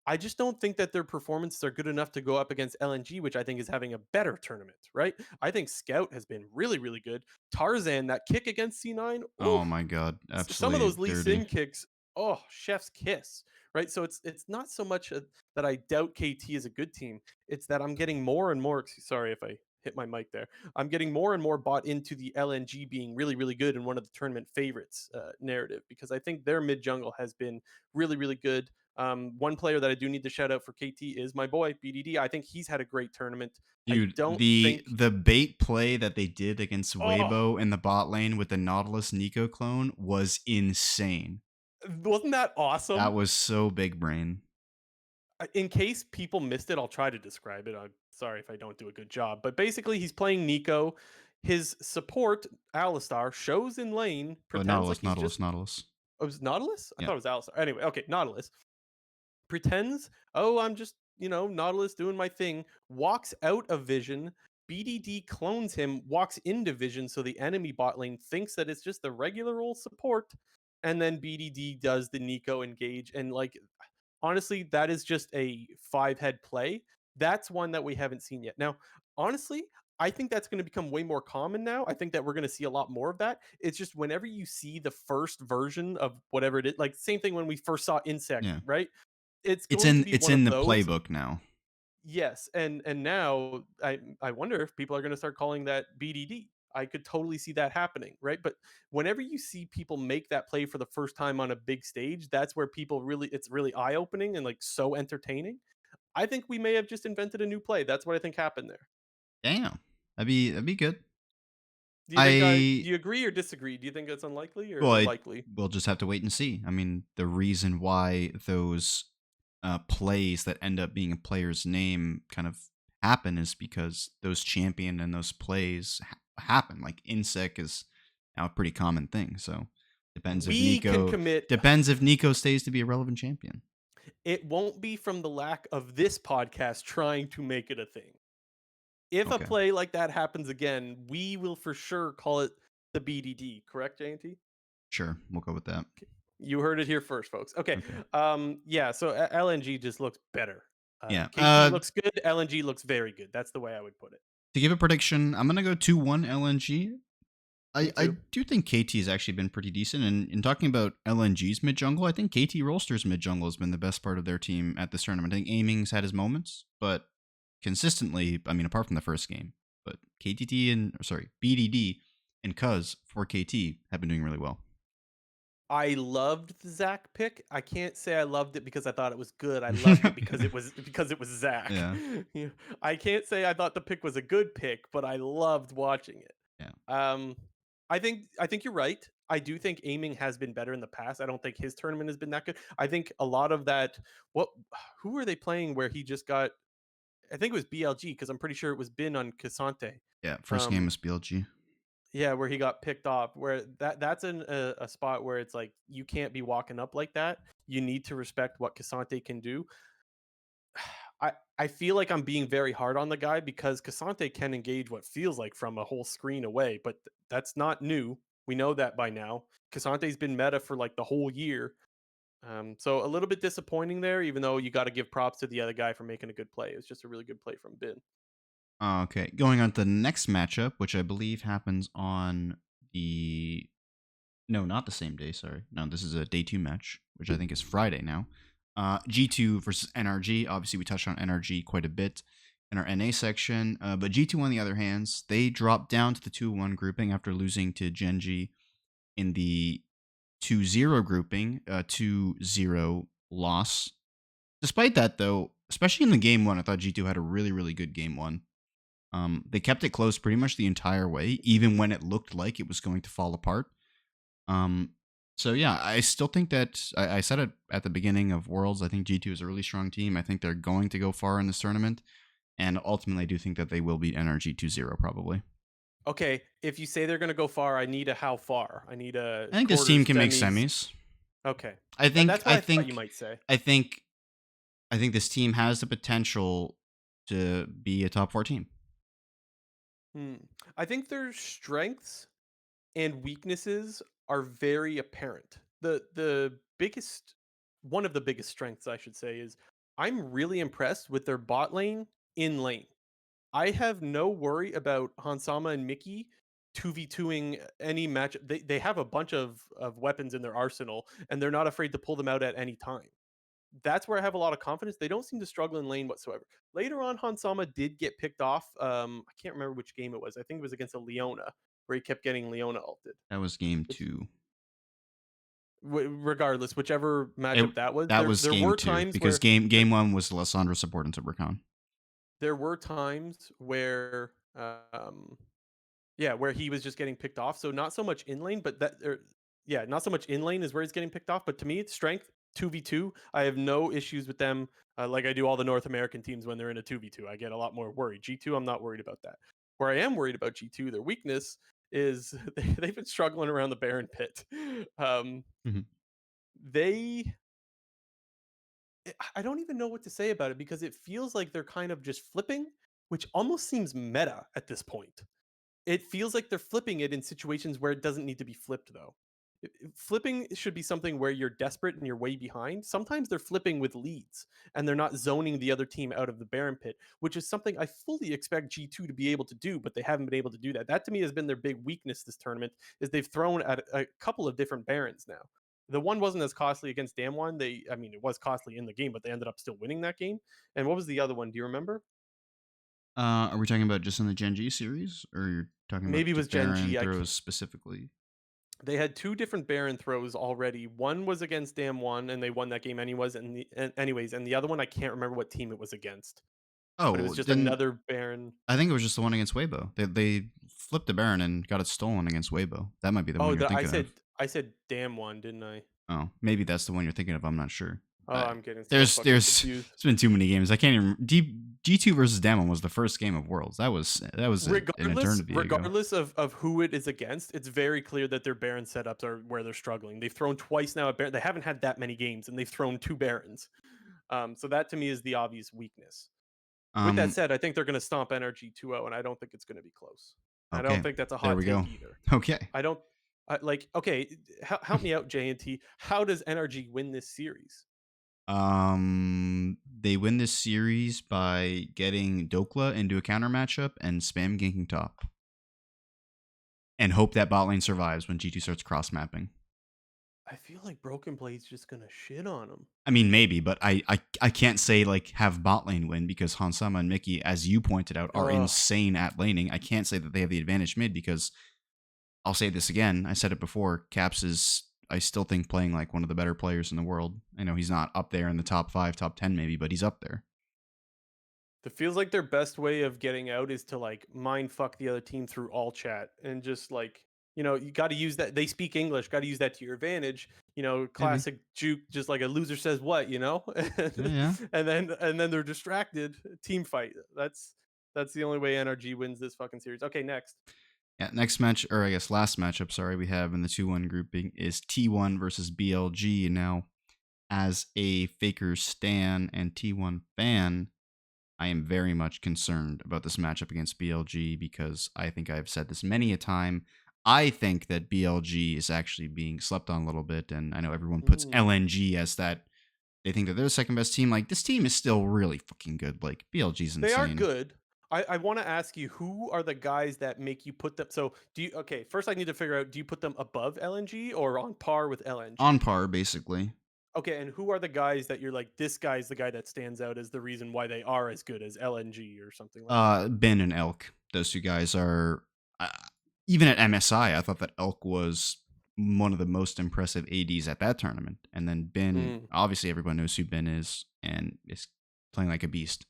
I just don't think that their performances are good enough to go up against LNG, which I think is having a better tournament, right? I think Scout has been really, really good. Tarzan, that kick against C9, ooh, Oh my god, some of absolutely those Lee dirty. Sin kicks, oh, chef's kiss, right? So it's not so much that I doubt KT is a good team. It's that I'm getting more and more. Sorry if I hit my mic there. I'm getting more and more bought into the LNG being really, really good and one of the tournament favorites narrative because I think their mid jungle has been really, really good. One player that I do need to shout out for KT is my boy BDD. I think he's had a great tournament. I Dude, don't the think. the bait play that they did against Oh, Weibo in the bot lane with the Nautilus Nico clone was insane. wasn't that That awesome? was so big brain. In case people missed it, I'll try to describe it. I'm sorry if I don't do a good job, but basically, he's playing Nico. His support, Alistar, shows in lane, Oh, pretends like Nautilus, he's Nautilus, just. Nautilus. Oh, it was Nautilus? I Yeah. thought it was Alistar. Anyway, okay, Nautilus pretends, oh, I'm just, Nautilus doing my thing, walks out of vision. BDD clones him, walks into vision, so the enemy bot lane thinks that it's just the regular old support. And then BDD does the Nico engage. And, like, honestly, that is just a five head play. That's one that we haven't seen yet. Now, honestly, I think that's going to become way more common now. I think that we're going to see a lot more of that. It's just whenever you see the first version of whatever it is, like same thing when we first saw Insect, Yeah. right? It's It's going to in be it's one in of the those. playbook now. Yes, and now I wonder if people are going to start calling that BDD. I could totally see that happening, right? But whenever you see people make that play for the first time on a big stage, that's where people really it's really eye-opening and like so entertaining. I think we may have just invented a new play. That's what I think happened there. Damn. That'd be good. Do you think do I you agree or disagree? Do you think it's unlikely well, or likely? we'll just have to wait and see. I mean, the reason why those plays that end up being a player's name kind of happen is because those champion and those plays happen. Like Insec is now a pretty common thing. So We can commit depends if Nico stays to be a relevant champion. it won't be from the lack of this podcast trying to make it a thing. If a Okay, play like that happens again, we will for sure call it the BDD. Correct, JNT? sure, we'll go with that. You heard it here first, folks. Okay. Okay, Yeah. So LNG just looks better. yeah. KT looks good. LNG looks very good. That's the way I would put it. To give a prediction, I'm gonna go 2-1 LNG. Me I too. do think KT has actually been pretty decent. And in talking about LNG's mid jungle, I think KT Rolster's mid jungle has been the best part of their team at this tournament. I think Aiming's had his moments, but consistently, I mean, apart from the first game, but BDD and Cuz for KT have been doing really well. I loved the Zach pick. I can't say I loved it because I thought it was good. I loved it because it was Zach. Yeah, Yeah. I can't say I thought the pick was a good pick, but I loved watching it. yeah. Um, I think you're right. I do think aiming has been better in the past. I don't think his tournament has been that good. I think a lot of that. What? Who were they playing? Where he just got? I think it was BLG because I'm pretty sure it was Bin on Kasante. Yeah, first game Um, was BLG. yeah, where he got picked off. Where that's a spot where it's like you can't be walking up like that. You need to respect what Kasante can do. I feel like I'm being very hard on the guy because Kasante can engage what feels like from a whole screen away, but that's not new. We know that by now. Kasante's been meta for like the whole year. So a little bit disappointing there, even though you got to give props to the other guy for making a good play. It was just a really good play from Bin. Okay, going on to the next matchup, which I believe happens on the no, not the same day. Sorry, no, this is a day 2 match, which I think is Friday now. G2 versus NRG. Obviously, we touched on NRG quite a bit in our NA section, but G2 on the other hands, they dropped down to the 2-1 grouping after losing to GenG in the 2-0 grouping, 2-0 loss. Despite that, though, especially in the game 1, I thought G2 had a really, really good game 1. They kept it close pretty much the entire way, even when it looked like it was going to fall apart. Um, so yeah, I still think that I said it at the beginning of Worlds. I think G2 is a really strong team. I think they're going to go far in this tournament, and ultimately, I do think that they will beat NRG 2-0 probably. Okay, if you say they're going to go far, I need a how far. I need a I think this team quarters, can make semis. semis. Okay. I think That's what I I thought you think might say. I think I think this team has the potential to be a top 4 team. Hmm. I think their strengths and weaknesses are very apparent. The biggest one of the biggest strengths I should say is I'm really impressed with their bot lane in lane. I have no worry about Hansama and Mickey 2v2ing any match. They have a bunch of weapons in their arsenal and they're not afraid to pull them out at any time. That's where I have a lot of confidence. They don't seem to struggle in lane whatsoever. Later on, Hansama did get picked off. I can't remember which game it was. I think it was against a Leona, where he kept getting Leona ulted. That was game Which, 2. regardless, whichever It matchup that was, that was there game were 2 times because where game 1 was Lissandra support into Rakan. there were times where um, yeah, where he was just getting picked off. So not so much in lane, but yeah, not so much in lane is where he's getting picked off. But to me, it's strength 2v2. I have no issues with them. Like I do all the North American teams when they're in a 2v2. I get a lot more worried. G2, I'm not worried about that. Where I am worried about G2, their weakness is they've been struggling around the Baron pit. Um, Mhm. they I don't even know what to say about it because it feels like they're kind of just flipping, which almost seems meta at this point. It feels like they're flipping it in situations where it doesn't need to be flipped, though. Flipping should be something where you're desperate and you're way behind. Sometimes they're flipping with leads and they're not zoning the other team out of the Baron pit, which is something I fully expect G2 to be able to do, but they haven't been able to do that. That to me has been their big weakness this tournament is they've thrown at a couple of different Barons now. The one wasn't as costly against Damwon. I mean, it was costly in the game, but they ended up still winning that game. And what was the other one? Do you remember? Are we talking about just in the Gen G series, or you're talking about Maybe it the was Gen Baron G. throws specifically? They had two different Baron throws already. One was against Dam One, and they won that game anyways. And the other one, I can't remember what team it was against, but it was Oh, just then another Baron. I think it was just the one against Weibo. They flipped the Baron and got it stolen against Weibo. That might be the one Oh, you're thinking of. I said Dam One, didn't I? Oh, maybe that's the one you're thinking of. I'm not sure. Oh, Uh, I'm getting so there's fucking there's confused. it's been too many games. I can't even. G2 versus Damon was the first game of Worlds. An eternity ago. Regardless of who it is against, it's very clear that their Baron setups are where they're struggling. They've thrown twice now at Baron. They haven't had that many games, and they've thrown two Barons. So that to me is the obvious weakness. With that Um. said, I think they're going to stomp NRG 2-0, and I don't think it's going to be close. I don't Okay. think that's a There hot we take go. either. Okay. I don't like. Okay, help me out, JNT. How does NRG win this series? They win this series by getting Dokla into a counter matchup and spam ganking top, and hope that bot lane survives when G2 starts cross mapping. I feel like Broken Blade's just going to shit on them. I mean, maybe, but I can't say like have bot lane win because Hansama and Mickey, as you pointed out, are Ugh. insane at laning. I can't say that they have the advantage mid because I'll say this again. I said it before. Caps is, I still think, playing like one of the better players in the world. I know he's not up there in the top 5, top 10 maybe, but he's up there. It feels like their best way of getting out is to like mind fuck the other team through all chat and just like you got to use that. They speak English. Got to use that to your advantage. Maybe. Classic juke. Just like a loser says what. Yeah, yeah. And then they're distracted. Team fight. That's the only way NRG wins this fucking series. Okay, next. Yeah, next match, or I guess last matchup, sorry, we have in the 2-1 grouping is T1 versus BLG. Now, as a Faker stan and T1 fan, I am very much concerned about this matchup against BLG because I think I've said this many a time. I think that BLG is actually being slept on a little bit, and I know everyone puts Hmm. LNG as that. They think that they're the second best team. Like, this team is still really fucking good. Like, BLG's They are insane. good. I want to ask you, who are the guys that make you put them? So do you? Okay, first I need to figure out: do you put them above LNG or on par with On LNG? par, basically. Okay, and who are the guys that you're like, this guy's the guy that stands out as the reason why they are as good as LNG or something like that? Ben and Elk. Those two guys are. Uh, Even at MSI, I thought that Elk was one of the most impressive ADs at that tournament. And then Ben, Mm. obviously, everyone knows who Ben is and is playing like a beast.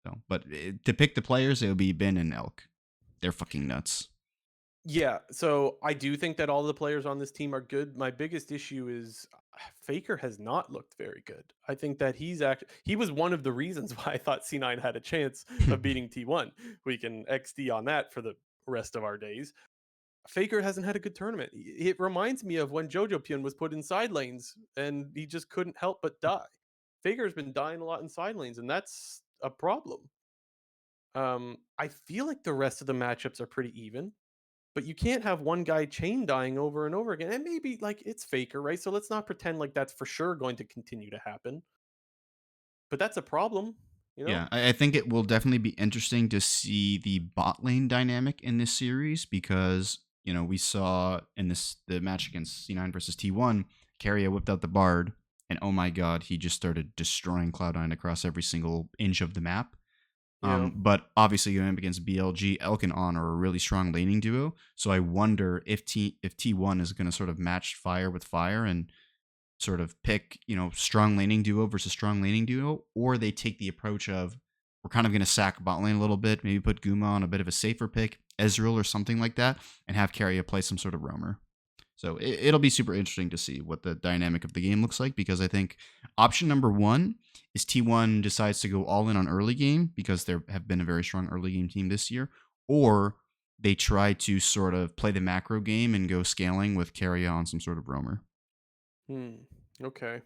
So, but to pick the players, it would be Ben and Elk. They're fucking nuts. Yeah, so I do think that all the players on this team are good. My biggest issue is Faker has not looked very good. I think that he was one of the reasons why I thought C9 had a chance of beating T1. We can XD on that for the rest of our days. Faker hasn't had a good tournament. It reminds me of when Jojo Pyun was put in side lanes and he just couldn't help but die. Faker's been dying a lot in side lanes, and that's a problem. I feel like the rest of the matchups are pretty even, but you can't have one guy chain dying over and over again. And maybe like it's Faker, right? So let's not pretend like that's for sure going to continue to happen. But that's a problem, you know? Yeah, I think it will definitely be interesting to see the bot lane dynamic in this series because we saw in the match against C9 versus T1, Keria whipped out the Bard, and oh my god, he just started destroying Cloud9 across every single inch of the map. Yeah. But obviously going up against BLG, Elk and On are a really strong laning duo. So I wonder if T1 is going to sort of match fire with fire and sort of pick, strong laning duo versus strong laning duo, or they take the approach of we're kind of going to sack bot lane a little bit, maybe put Guma on a bit of a safer pick, Ezreal or something like that, and have Keria play some sort of roamer. So it'll be super interesting to see what the dynamic of the game looks like because I think option number one is T1 decides to go all in on early game because there have been a very strong early game team this year, or they try to sort of play the macro game and go scaling with Keria on some sort of roamer. Okay.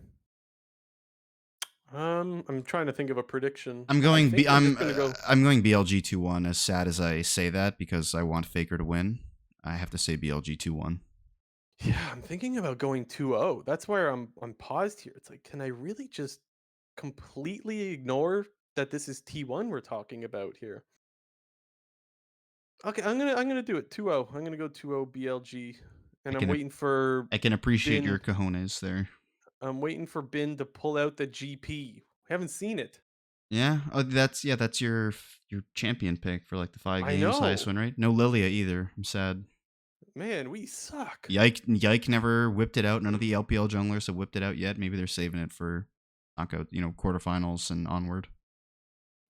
I'm trying to think of a prediction. I'm I going B. think I'm just gonna go. I'm going BLG 2-1. As sad as I say that, because I want Faker to win, I have to say BLG 2-1. Yeah, I'm thinking about going 2-0. That's where I'm paused here. It's like, can I really just completely ignore that this is T1 we're talking about here? Okay, I'm gonna do it 2-0. I'm gonna go 2-0 BLG, I and can I can appreciate your Bin. cojones there. I'm waiting for Bin to pull out the GP. Haven't seen it. Yeah, that's your champion pick for like the five I games highest know, win rate. No Lilia either. I'm sad. man. We suck. Yike never whipped it out. None of the LPL junglers have whipped it out yet. Maybe they're saving it for knockout, quarterfinals and onward.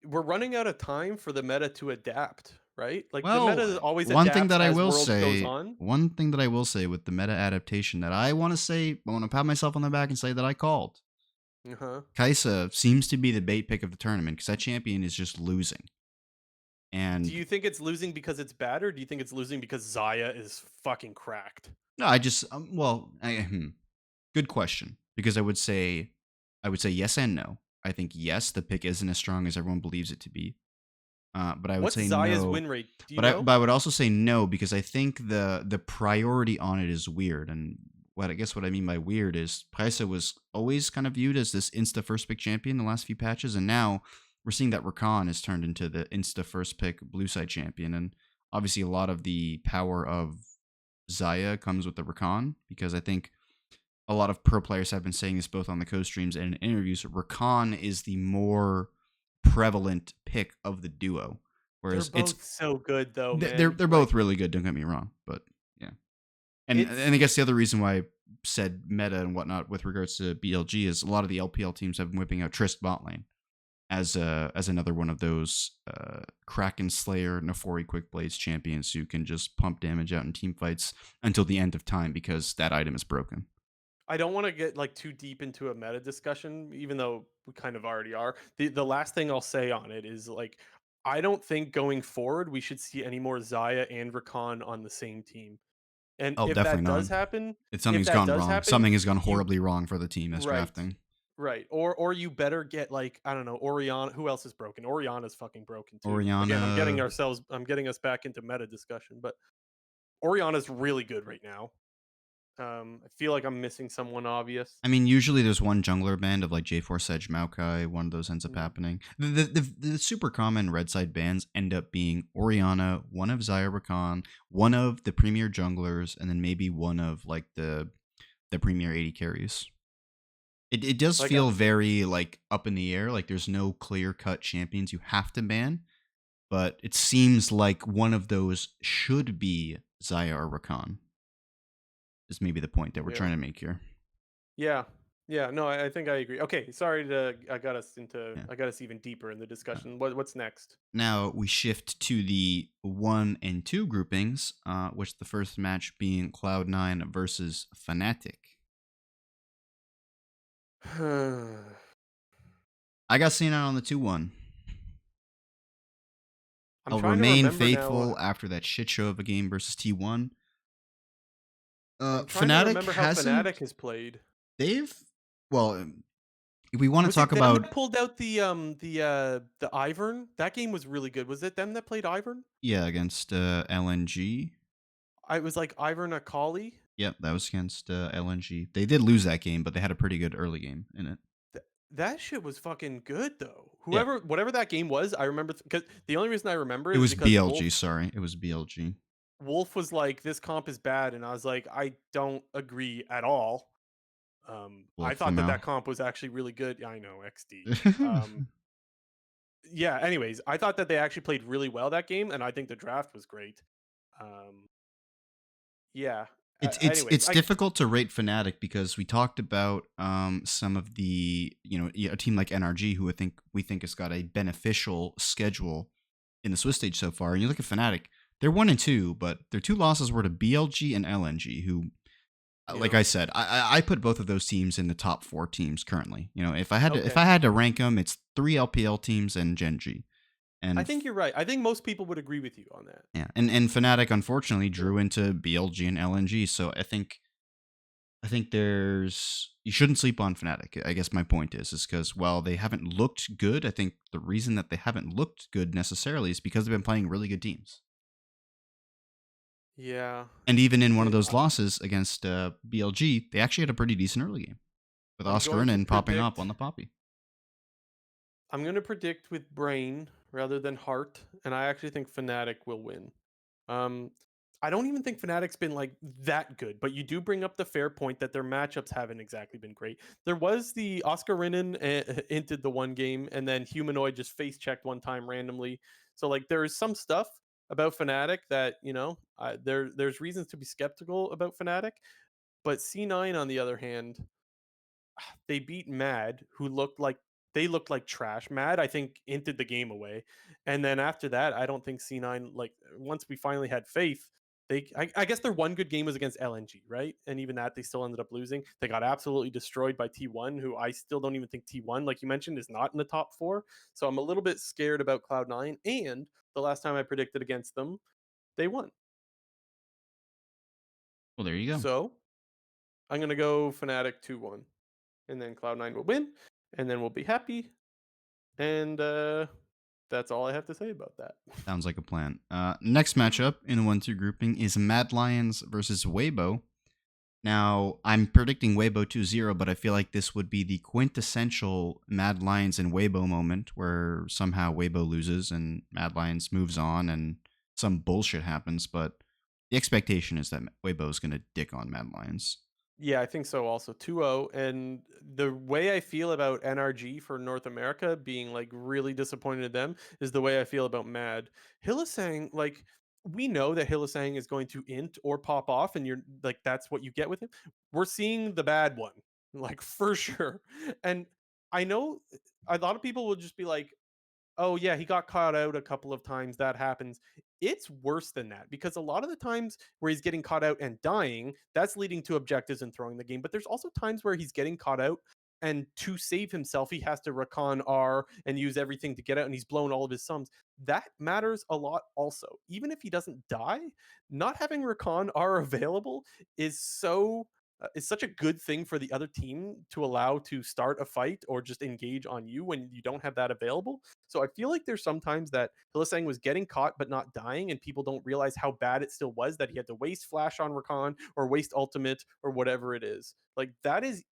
We're running out of time for the meta to adapt, right? Like the Well, meta always one thing adapts that I as will Worlds goes say, on. one thing that I will say with the meta adaptation that I want to say, I want to pat myself on the back and say that I called. Uh huh. Kaisa seems to be the bait pick of the tournament because that champion is just losing. Do And you think it's losing because it's bad, or do you think it's losing because Zaya is fucking cracked? no, I just good question because I would say yes and no. I think yes, the pick isn't as strong as everyone believes it to be. But I would What's say Zaya's no. win rate? Do you But know? I would also say no because I think the priority on it is weird. And what I mean by weird is Paisa was always kind of viewed as this insta first pick champion the last few patches, and now we're seeing that Rakan has turned into the insta first pick blue side champion, and obviously a lot of the power of Zaya comes with the Rakan because I think a lot of pro players have been saying this both on the co-streams and in interviews. Rakan is the more prevalent pick of the duo, They're whereas both so good, though, they're man. they're Like both really good. Don't get me wrong, but yeah, and it's I guess the other reason why I said meta and whatnot with regards to BLG is a lot of the LPL teams have been whipping out Trist bot lane as another one of those Kraken Slayer Nafori Quick Blades champions who can just pump damage out in team fights until the end of time because that item is broken. I don't want to get like too deep into a meta discussion, even though we kind of already are. The last thing I'll say on it is like I don't think going forward we should see any more Zaya and Rakan on the same team. And Oh, definitely not. if Something's that gone does wrong. happen, Something has gone you horribly wrong for the team as right. drafting. Right. Or you better get like, I don't know, Oriana. Who else is broken? Oriana's fucking broken too. Again, Oriana. I'm getting us back into meta discussion, but Oriana's really good right now. I feel like I'm missing someone obvious. I mean, usually there's one jungler band of like J4 Sedge Maokai. One of those ends up Mm. happening. The super common red side bands end up being Oriana, one of Zyra Rakan, one of the premier junglers, and then maybe one of like the premier 80 carries. It does Like feel very like up in the air. Like there's no clear cut champions you have to ban, but it seems like one of those should be Zaya or Rakan. Is maybe the point that we're yeah. trying to make here. Yeah. Yeah, no, I think I agree. Okay, sorry to Yeah. I got us even deeper in the discussion. What's next? Now we shift to the 1 and 2 groupings, which the first match being Cloud9 versus Fnatic. I'm I got seen out on the 2-1. I'll trying to remain remember now. faithful after that shit show of a game versus T1. I'm trying to Fnatic remember how hasn't. Fnatic has played. They've well, if we want to Was talk it them about, that pulled out the Ivern? That game was really good. Was it them that played Ivern? yeah, against LNG. I was like Ivern Akali. Yep, that was against LNG. They did lose that game, but they had a pretty good early game in it. That shit was fucking good though. Yeah, Whatever that game was, I remember because the only reason I remember it is was because BLG. Sorry, it was BLG. Wolf was like, "This comp is bad," and I was like, "I don't agree at all." I Wolf thought them that out. that comp was actually really good. Yeah, I know XD. Yeah. Anyways, I thought that they actually played really well that game, and I think the draft was great. Um, yeah. Anyways, It's difficult to rate Fnatic because we talked about some of the, a team like NRG who we think has got a beneficial schedule in the Swiss stage so far, and you look at Fnatic, they're 1-2, but their two losses were to BLG and LNG, who, you like know, I said, I put both of those teams in the top four teams currently. If okay. I had to rank them, it's three LPL teams and GenG. I And think you're right. I think most people would agree with you on that. yeah, and Fnatic unfortunately drew into BLG and LNG, so I think there's you shouldn't sleep on Fnatic. I guess my point is because while they haven't looked good, I think the reason that they haven't looked good necessarily is because they've been playing really good teams. Yeah. And even in one of It, those losses against BLG, they actually had a pretty decent early game with I'm Oscar going to Innen popping up predict on the Poppy. I'm going to predict with brain rather than heart, and I actually think Fnatic will win. Um, I don't even think Fnatic's been like that good, but you do bring up the fair point that their matchups haven't exactly been great. There was the Oscar Rinnan inted the one game, and then Humanoid just face checked one time randomly. So like there is some stuff about Fnatic that there's reasons to be skeptical about Fnatic, but C9 on the other hand, they beat Mad, who looked like trash. Mad, I think, entered the game away, and then after that, I don't think C9 like once we finally had faith. I guess their one good game was against LNG, right? And even that, they still ended up losing. They got absolutely destroyed by T1, who I still don't even think T1, like you mentioned, is not in the top four. So I'm a little bit scared about Cloud9. And the last time I predicted against them, they won. Well, there you go. So I'm gonna go Fnatic 2-1, and then Cloud9 will win, and then we'll be happy. And that's all I have to say about that. Sounds like a plan. Next matchup in the 1-2 grouping is Mad Lions versus Weibo. Now, I'm predicting Weibo 2-0, but I feel like this would be the quintessential Mad Lions and Weibo moment where somehow Weibo loses and Mad Lions moves on and some bullshit happens, but the expectation is that Weibo is going to dick on Mad Lions. Yeah, I think so also. 2-0. And the way I feel about NRG for North America being like really disappointed in them is the way I feel about Mad. Hillisang, like we know that Hillisang is going to int or pop off, and you're like that's what you get with him. We're seeing the bad one, like for sure. And I know a lot of people will just be like, oh yeah, he got caught out a couple of times. That happens. It's worse than that because a lot of the times where he's getting caught out and dying, that's leading to objectives and throwing the game. But there's also times where he's getting caught out and to save himself, he has to recon R and use everything to get out, and he's blown all of his sums. That matters a lot also. Even if he doesn't die, not having recon R available is such a good thing for the other team to allow to start a fight or just engage on you when you don't have that available. So I feel like there's sometimes that Hillisang was getting caught but not dying, and people don't realize how bad it still was that he had to waste flash on Rakan or waste ultimate or whatever it is. Like that is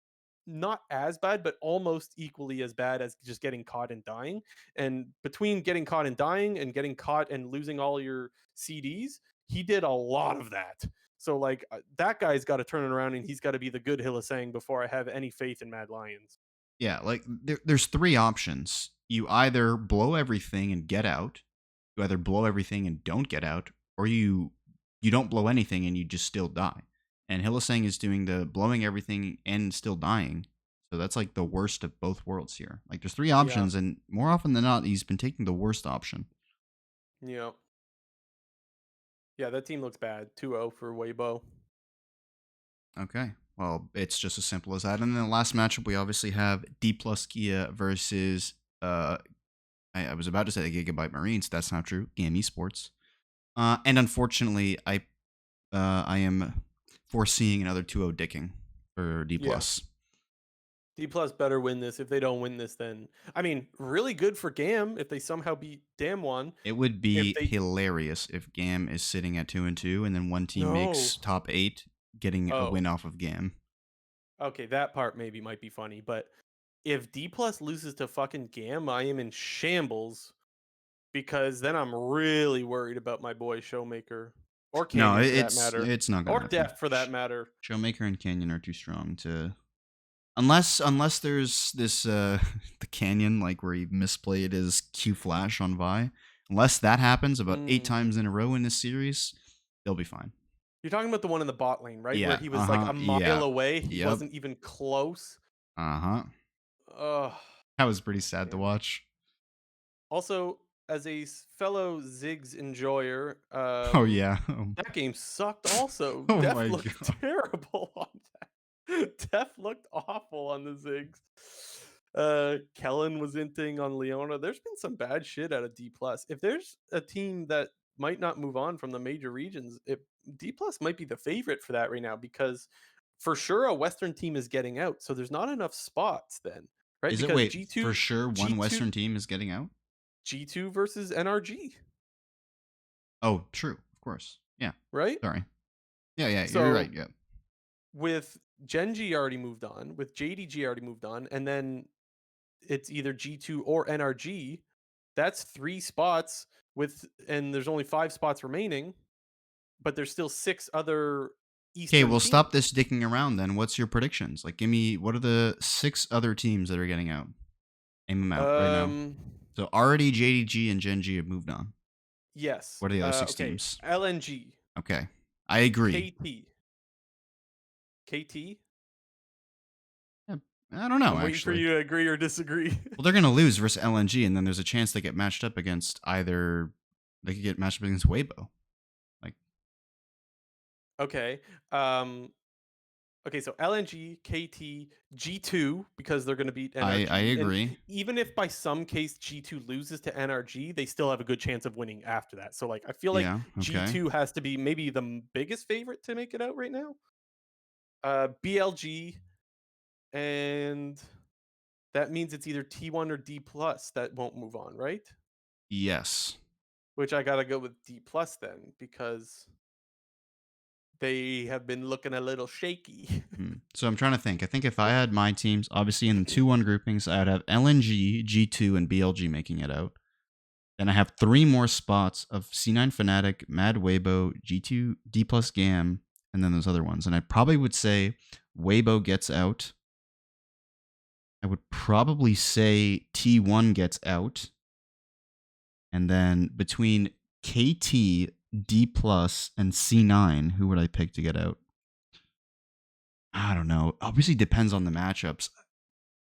not as bad, but almost equally as bad as just getting caught and dying. And between getting caught and dying and getting caught and losing all your CDs, he did a lot of that. So like that guy's got to turn it around, and he's got to be the good Hillisang before I have any faith in Mad Lions. Yeah, like there's three options. You either blow everything and get out, you either blow everything and don't get out, or you don't blow anything and you just still die. And Hillisang is doing the blowing everything and still dying. So that's like the worst of both worlds here. Like there's three Yeah, options, and more often than not, he's been taking the worst option. yeah, yeah. That team looks bad. 2-0 for Weibo. Okay. Well, it's just as simple as that. And then the last matchup, we obviously have D plus Kia versus I was about to say the Gigabyte Marines. That's not true. GAM Esports. And unfortunately, I am foreseeing another 2-0 dicking for D Yeah. plus. D plus better win this. If they don't win this, then I mean, really good for Gam if they somehow beat Damwon. It would If be they hilarious if GAM is sitting at 2-2, and then one team no, makes top 8, getting a oh, win off of GAM. okay, that part maybe might be funny, but if D plus loses to fucking Gam, I am in shambles because then I'm really worried about my boy Showmaker or No, Canyon for that matter, it's not gonna or happen. Def for that matter. Showmaker and Canyon are too strong to, unless there's this the Canyon, like where he misplayed his Q flash on Vi. Unless that happens about 8 Mm. times in a row in this series, they'll be fine. You're talking about the one in the bot lane, right? Where Yeah, he was like uh-huh, a mile yeah, away. He yep, wasn't even close. uh-huh. Ugh. That was pretty sad to Damn. watch. Also, as a fellow Ziggs enjoyer, Oh, yeah. that game sucked also. Oh Def my looked god. terrible on that. Def looked awful on the Ziggs. Kellen was inting on Leona. There's been some bad shit out of D plus. If there's a team that might not move on from the major regions, D plus might be the favorite for that right now because for sure a Western team is getting out. So there's not enough spots then, right? Is it Because wait, G for two, sure one G two, Western team is getting out? G2 versus NRG, Oh, true, of course. Yeah, right? sorry. Yeah, you're right, So yeah. with GenG already moved on, with JDG already moved on, and then it's either G2 or NRG. That's 3 spots and there's only 5 spots remaining, but there's still 6 other Okay, Eastern well, stop teams. this dicking around then. What's your predictions? Like, give me, what are the 6 other teams that are getting out? Name them out right now. Um, So already JDG and GenG have moved on. yes. What are the other 6 Okay. teams? LNG, Okay, I agree. KT, KT. Yeah, I don't know, I'm waiting for actually. you to agree or disagree. Well, they're gonna lose versus LNG, and then there's a chance they get matched up against either. They could get matched up against Weibo. Like, Okay. Um, Okay, so LNG, KT, G2 because they're going to beat I NRG, and agree. even if by some case G2 loses to NRG, they still have a good chance of winning after that. So like I feel like Yeah. Okay. G2 has to be maybe the biggest favorite to make it out right now. BLG, and that means it's either T1 or D plus that won't move on, right? Yes. Which I gotta go with D plus then because they have been looking a little shaky. So I'm trying to think. I think if I had my teams, obviously in the 2-1 groupings, I would have LNG, G2, and BLG making it out. Then I have 3 more spots of C9 Fnatic, Mad Weibo, G2, D plus Gam, and then those other ones. And I probably would say Weibo gets out. I would probably say T1 gets out. And then between KT, D plus, and C9, who would I pick to get out? I don't know. Obviously depends on the matchups.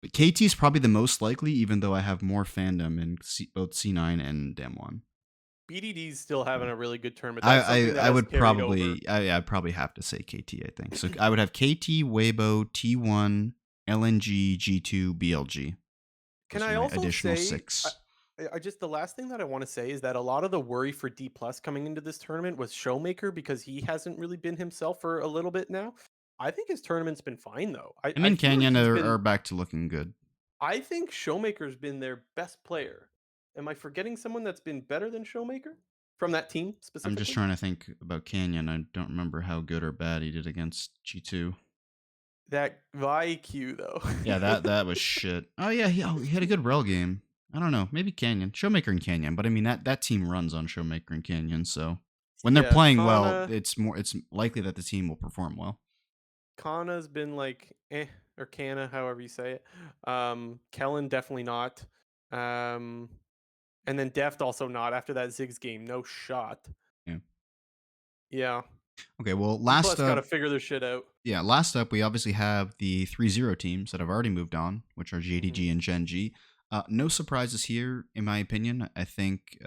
But KT is probably the most likely, even though I have more fandom in both C9 and Damwon. BDD's still So having a really good tournament. That's something that I has would carried over. probably I'd probably have to say KT. I think so. I would have KT, Weibo, T1, LNG, G2, BLG. Can Those are I my also additional say, 6. I just the last thing that I want to say is that a lot of the worry for D plus coming into this tournament was Showmaker because he hasn't really been himself for a little bit now. I think his tournament's been fine though. I I mean, feel like Canyon he's are been. back to looking good. I think Showmaker's been their best player. Am I forgetting someone that's been better than Showmaker from that team I'm just specifically? trying to think about Canyon. I don't remember how good or bad he did against G2. That VIQ though. Yeah, that was shit. Oh yeah, he had a good rel game. I don't know, maybe Canyon, Showmaker and Canyon, but I mean that team runs on Showmaker and Canyon, so when they're Yeah, playing well, it's likely that the team will perform well. Kana's been like or Kana, however you say it. Kellen definitely not. Um, and then Deft also not after that Ziggs game. No shot. Yeah. Yeah. Okay, well, D last plus got to up, figure their shit out. yeah, last up, we obviously have the 3-0 teams that have already moved on, which are Mhm. JDG and GenG. No surprises here, in my opinion. I think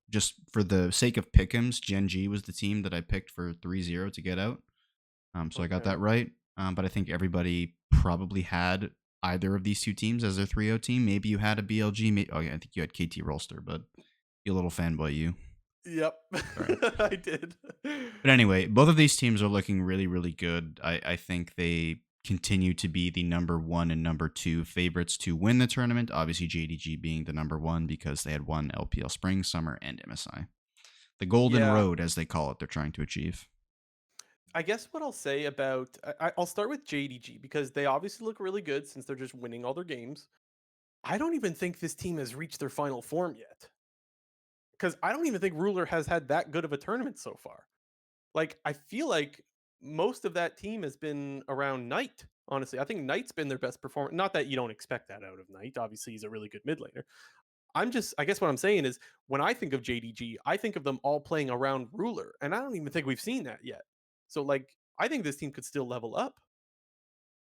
just for the sake of pick'ems, GenG was the team that I picked for 3-0 to get out. So I got that Okay. right. But I think everybody probably had either of these 2 teams as their 3-0 team. Maybe you had a BLG. Oh, yeah, I think you had KT Rolster, but you little fanboy, you. Yep. Sorry. I did. But anyway, both of these teams are looking really, really good. I think they continue to be the number one and number two favorites to win the tournament. Obviously, JDG being the number one because they had won LPL Spring, Summer, and MSI. The Golden Yeah. Road, as they call it, they're trying to achieve. I guess what I'll say about I'll start with JDG because they obviously look really good since they're just winning all their games. I don't even think this team has reached their final form yet because I don't even think Ruler has had that good of a tournament so far. Like I feel like most of that team has been around Knight. Honestly, I think Knight's been their best performer. Not that you don't expect that out of Knight. Obviously, he's a really good mid laner. I guess what I'm saying is when I think of JDG, I think of them all playing around Ruler, and I don't even think we've seen that yet. So like, I think this team could still level up.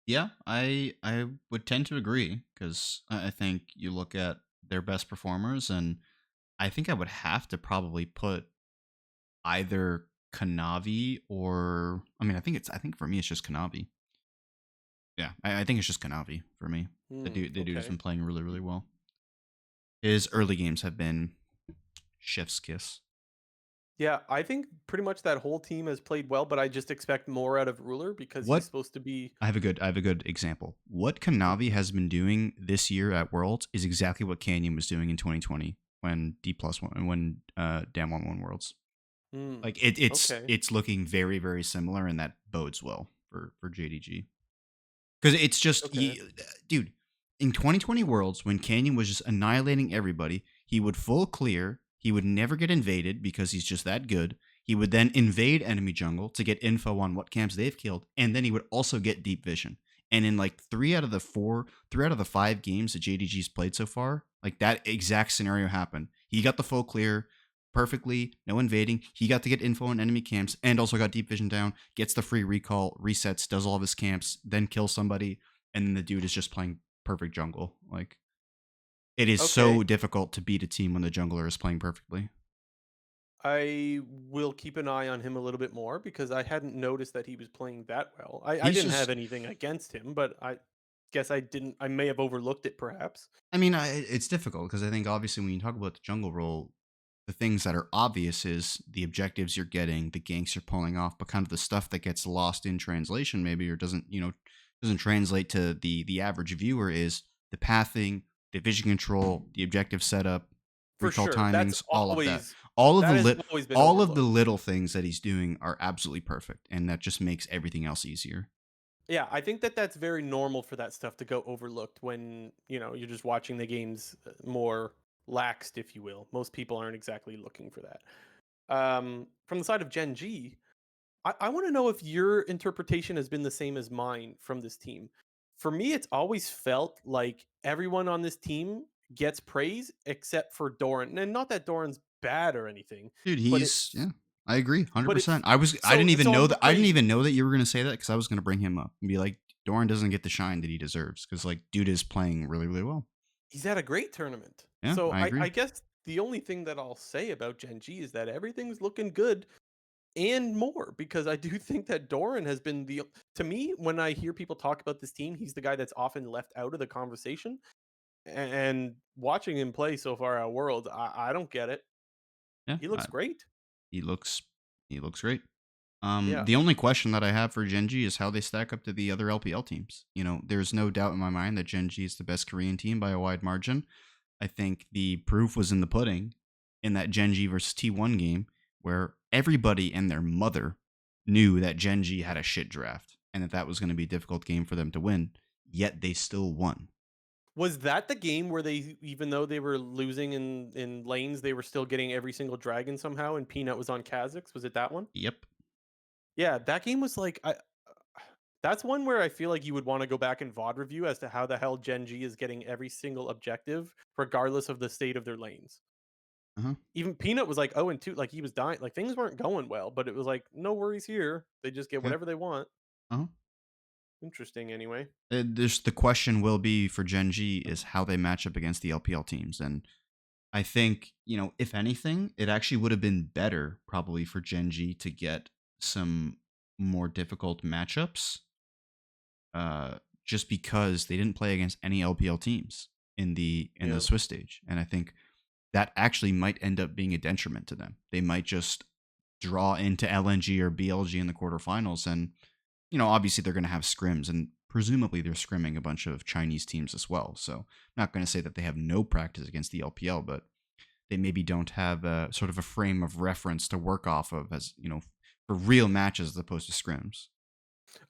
Yeah, I would tend to agree because I think you look at their best performers, and I think I would have to probably put either Kanavi or I think for me it's just Kanavi. Yeah, I think it's just Kanavi for me. The dude has Okay. been playing really, really well. His early games have been chef's kiss. Yeah, I think pretty much that whole team has played well, but I just expect more out of Ruler because he's What supposed to be. I have a good example. What Hmm. Kanavi has been doing this year at Worlds is exactly what Canyon was doing in 2020 when D plus one when Dam won Worlds. Hmm. Like it's Okay. it's looking very, very similar, and that bodes well for JDG. Because it's just, Okay. dude, in 2020 Worlds, when Canyon was just annihilating everybody, he would full clear. He would never get invaded because he's just that good. He would then invade enemy jungle to get info on what camps they've killed, and then he would also get deep vision. And in like three out of the 5 games that JDG's played so far, like that exact scenario happened. He got the full clear perfectly, no invading. He got to get info on enemy camps and also got deep vision down, gets the free recall, resets, does all of his camps, then kills somebody, and then the dude is just playing perfect jungle. Like it is so Okay. difficult to beat a team when the jungler is playing perfectly. I will keep an eye on him a little bit more because I hadn't noticed that he was playing that well. I He's didn't have just anything against him, but I guess I didn't. I may have overlooked it, perhaps. I mean, it's difficult because I think obviously when you talk about the jungle role, the things that are obvious is the objectives you're getting, the ganks you're pulling off, but kind of the stuff that gets lost in translation maybe or doesn't translate to the average viewer is the pathing, the vision control, the objective setup, For recall sure, timings, all of that. that has always been All of the overlooked. little things that he's doing are absolutely perfect, and that just makes everything else easier. Yeah, I think that that's very normal for that stuff to go overlooked when you're just watching the games more laxed, if you will. Most people aren't exactly looking for that. From the side of Gen G, I want to know if your interpretation has been the same as mine from this team. For me, it's always felt like everyone on this team gets praise except for Doran. And not that Doran's bad or anything, Dude, but it he's yeah. I agree, but it 100%. so I'm I didn't worried. even know that you were gonna say that because I was gonna bring him up and be like, Doran doesn't get the shine that he deserves because like dude is playing really, really well. He's had a great tournament. Yeah, So I I agree. guess the only thing that I'll say about Gen G is that everything's looking good and more because I do think that Doran has been the to me when I hear people talk about this team, he's the guy that's often left out of the conversation. And watching him play so far at World, I don't get it. Yeah, He looks great. he looks he looks great. Yeah. The only question that I have for Genji is how they stack up to the other LPL teams. There's no doubt in my mind that Genji is the best Korean team by a wide margin. I think the proof was in the pudding in that Genji versus T1 game where everybody and their mother knew that Genji had a shit draft and that was going to be a difficult game for them to win, yet they still won. Was that the game where they, even though they were losing in lanes, they were still getting every single dragon somehow, and Peanut was on Kha'Zix? Was it that one? Yep. Yeah, that game was like that's one where I feel like you would want to go back and VOD review as to how the hell Gen G is getting every single objective, regardless of the state of their lanes. Uh-huh. Even Peanut was like 0 and 2, like he was dying, like things weren't going well, but it was like no worries here. They just get Yeah. whatever they want. Uh-huh. Interesting, anyway. There's the question will be for Genji is how they match up against the LPL teams. And I think, if anything, it actually would have been better probably for Genji to get some more difficult matchups, just because they didn't play against any LPL teams in the Yeah. Swiss stage. And I think that actually might end up being a detriment to them. They might just draw into LNG or BLG in the quarterfinals. And, obviously they're going to have scrims, and presumably they're scrimming a bunch of Chinese teams as well. So I'm not going to say that they have no practice against the LPL, but they maybe don't have a sort of a frame of reference to work off of as, for real matches as opposed to scrims.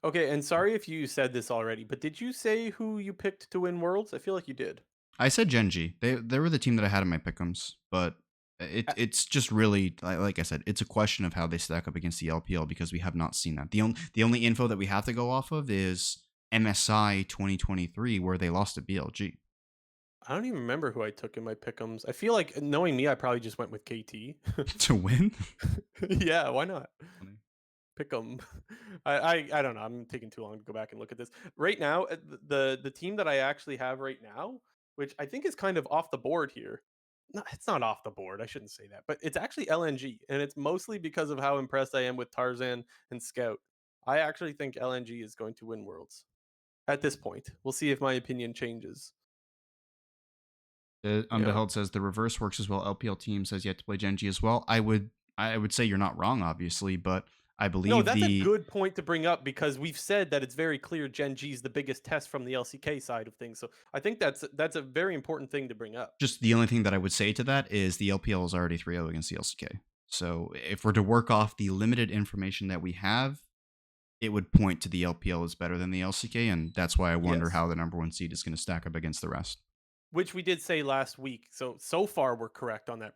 Okay, and sorry if you said this already, but did you say who you picked to win Worlds? I feel like you did. I said GenG. They were the team that I had in my pick'ems, but it's just really like I said, it's a question of how they stack up against the LPL because we have not seen that. The only info that we have to go off of is MSI 2023 where they lost to BLG I don't even remember who I took in my pick'ems. I feel like knowing me, I probably just went with KT. to win. Yeah, why not? Funny. Pick 'em. I don't know. I'm taking too long to go back and look at this. Right now, the team that I actually have right now, which I think is kind of off the board here. No, it's not off the board. I shouldn't say that, but it's actually LNG, and it's mostly because of how impressed I am with Tarzan and Scout. I actually think LNG is going to win Worlds at this point. We'll see if my opinion changes. Yeah. Unbeheld says the reverse works as well. LPL teams has yet to play GenG as well. I would say you're not wrong, obviously, but I No, believe that's a the good point to bring up because we've said that it's very clear Gen G is the biggest test from the LCK side of things. So I think that's a very important thing to bring up. just the only thing that I would say to that is the LPL is already 3-0 against the LCK. So if we're to work off the limited information that we have, it would point to the LPL is better than the LCK, and that's why I wonder Yes. how the number one seed is going to stack up against the rest. Which we did say last week. So far we're correct on that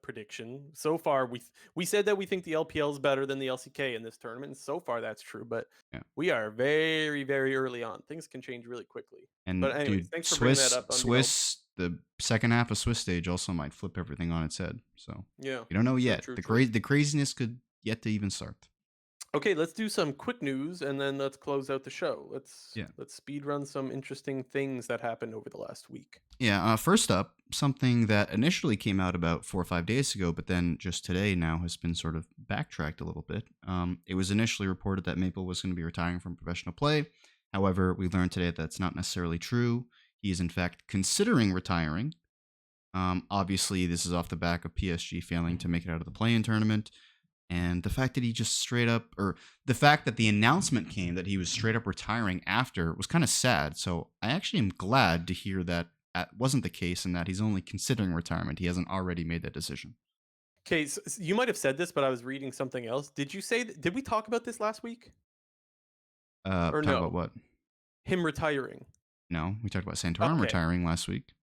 prediction. So far we said that we think the LPL is better than the LCK in this tournament. And so far that's true, but Yeah. we are very very early on. Things can change really quickly. But And anyways, dude, thanks for bringing that Swiss, up, Unbeheld. Swiss, the second half of Swiss stage also might flip everything on its head. So Yeah. you don't know True, yet. true, The true. the craziness could yet to even start. Okay, let's do some quick news and then let's close out the show. Let's Yeah. let's speed run some interesting things that happened over the last week. Yeah. First up, something that initially came out about 4 or 5 days ago, but then just today now has been sort of backtracked a little bit. It was initially reported that Maple was going to be retiring from professional play. However, we learned today that that's not necessarily true. He is in fact considering retiring. Obviously, this is off the back of PSG failing to make it out of the play-in tournament. And the fact that he just straight up, or the fact that the announcement came that he was straight up retiring after was kind of sad. So I actually am glad to hear that that wasn't the case and that he's only considering retirement. He hasn't already made that decision. Okay, so you might have said this, but I was reading something else. Did you say did we talk about this last week or Talk about no? what? Him retiring. No, we talked about Santorum Okay. retiring last week.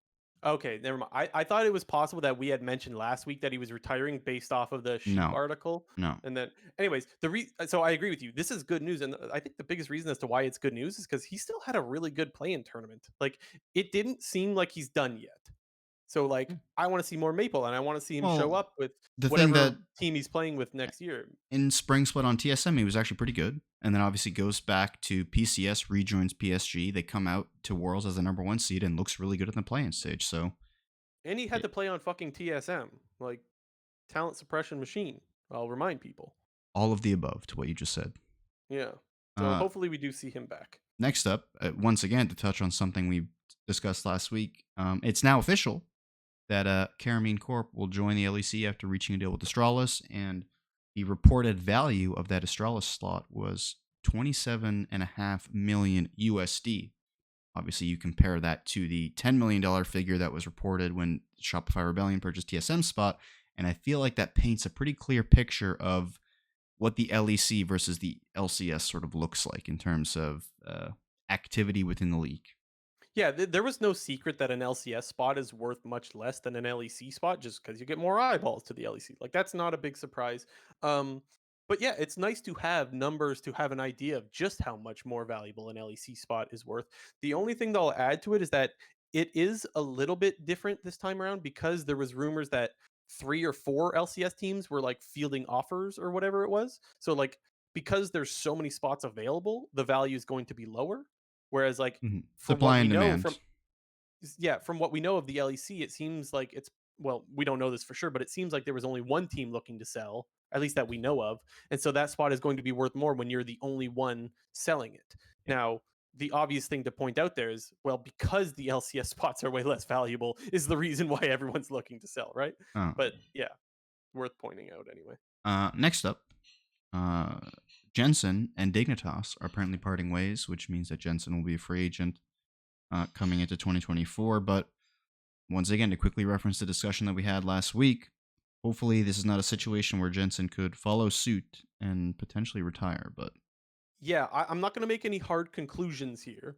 Okay, never mind. I thought it was possible that we had mentioned last week that he was retiring based off of the Sheep No, article. no. And then, anyways, so I agree with you. This is good news, and I think the biggest reason as to why it's good news is because he still had a really good play-in tournament. Like, it didn't seem like he's done yet. So, like, Yeah. I want to see more Maple, and I want to see him show Well, up with the thing that whatever team he's playing with next year. in spring split on TSM, he was actually pretty good. And then obviously goes back to PCS, rejoins PSG. They come out to Worlds as the number one seed and looks really good at the playing stage. So And he had it, to play on fucking TSM, like talent suppression machine. I'll remind people. all of the above to what you just said. Yeah. So Uh, hopefully we do see him back. Next up, once again, to touch on something we discussed last week, it's now official that Caramine Corp will join the LEC after reaching a deal with Astralis. And the reported value of that Astralis slot was 27.5 million USD. Obviously, you compare that to the $10 million figure that was reported when Shopify Rebellion purchased TSM Spot, and I feel like that paints a pretty clear picture of what the LEC versus the LCS sort of looks like in terms of activity within the league. Yeah, there was no secret that an LCS spot is worth much less than an LEC spot just because you get more eyeballs to the LEC. Like that's not a big surprise. Um, but yeah, it's nice to have numbers to have an idea of just how much more valuable an LEC spot is worth. The only thing that I'll add to it is that it is a little bit different this time around because there was rumors that 3 or 4 LCS teams were like fielding offers or whatever it was. So like because there's so many spots available, the value is going to be lower. Whereas like from what Supply we and know demand. from yeah, from what we know of the LEC, it seems like it's well, we don't know this for sure, but it seems like there was only one team looking to sell, at least that we know of. And so that spot is going to be worth more when you're the only one selling it. Yeah. Now, the obvious thing to point out there is, well, because the LCS spots are way less valuable is the reason why everyone's looking to sell, right? Oh. But yeah, worth pointing out anyway. Next up, uh, Jensen and Dignitas are apparently parting ways, which means that Jensen will be a free agent coming into 2024. But once again, to quickly reference the discussion that we had last week, hopefully this is not a situation where Jensen could follow suit and potentially retire. But Yeah, I'm not going to make any hard conclusions here,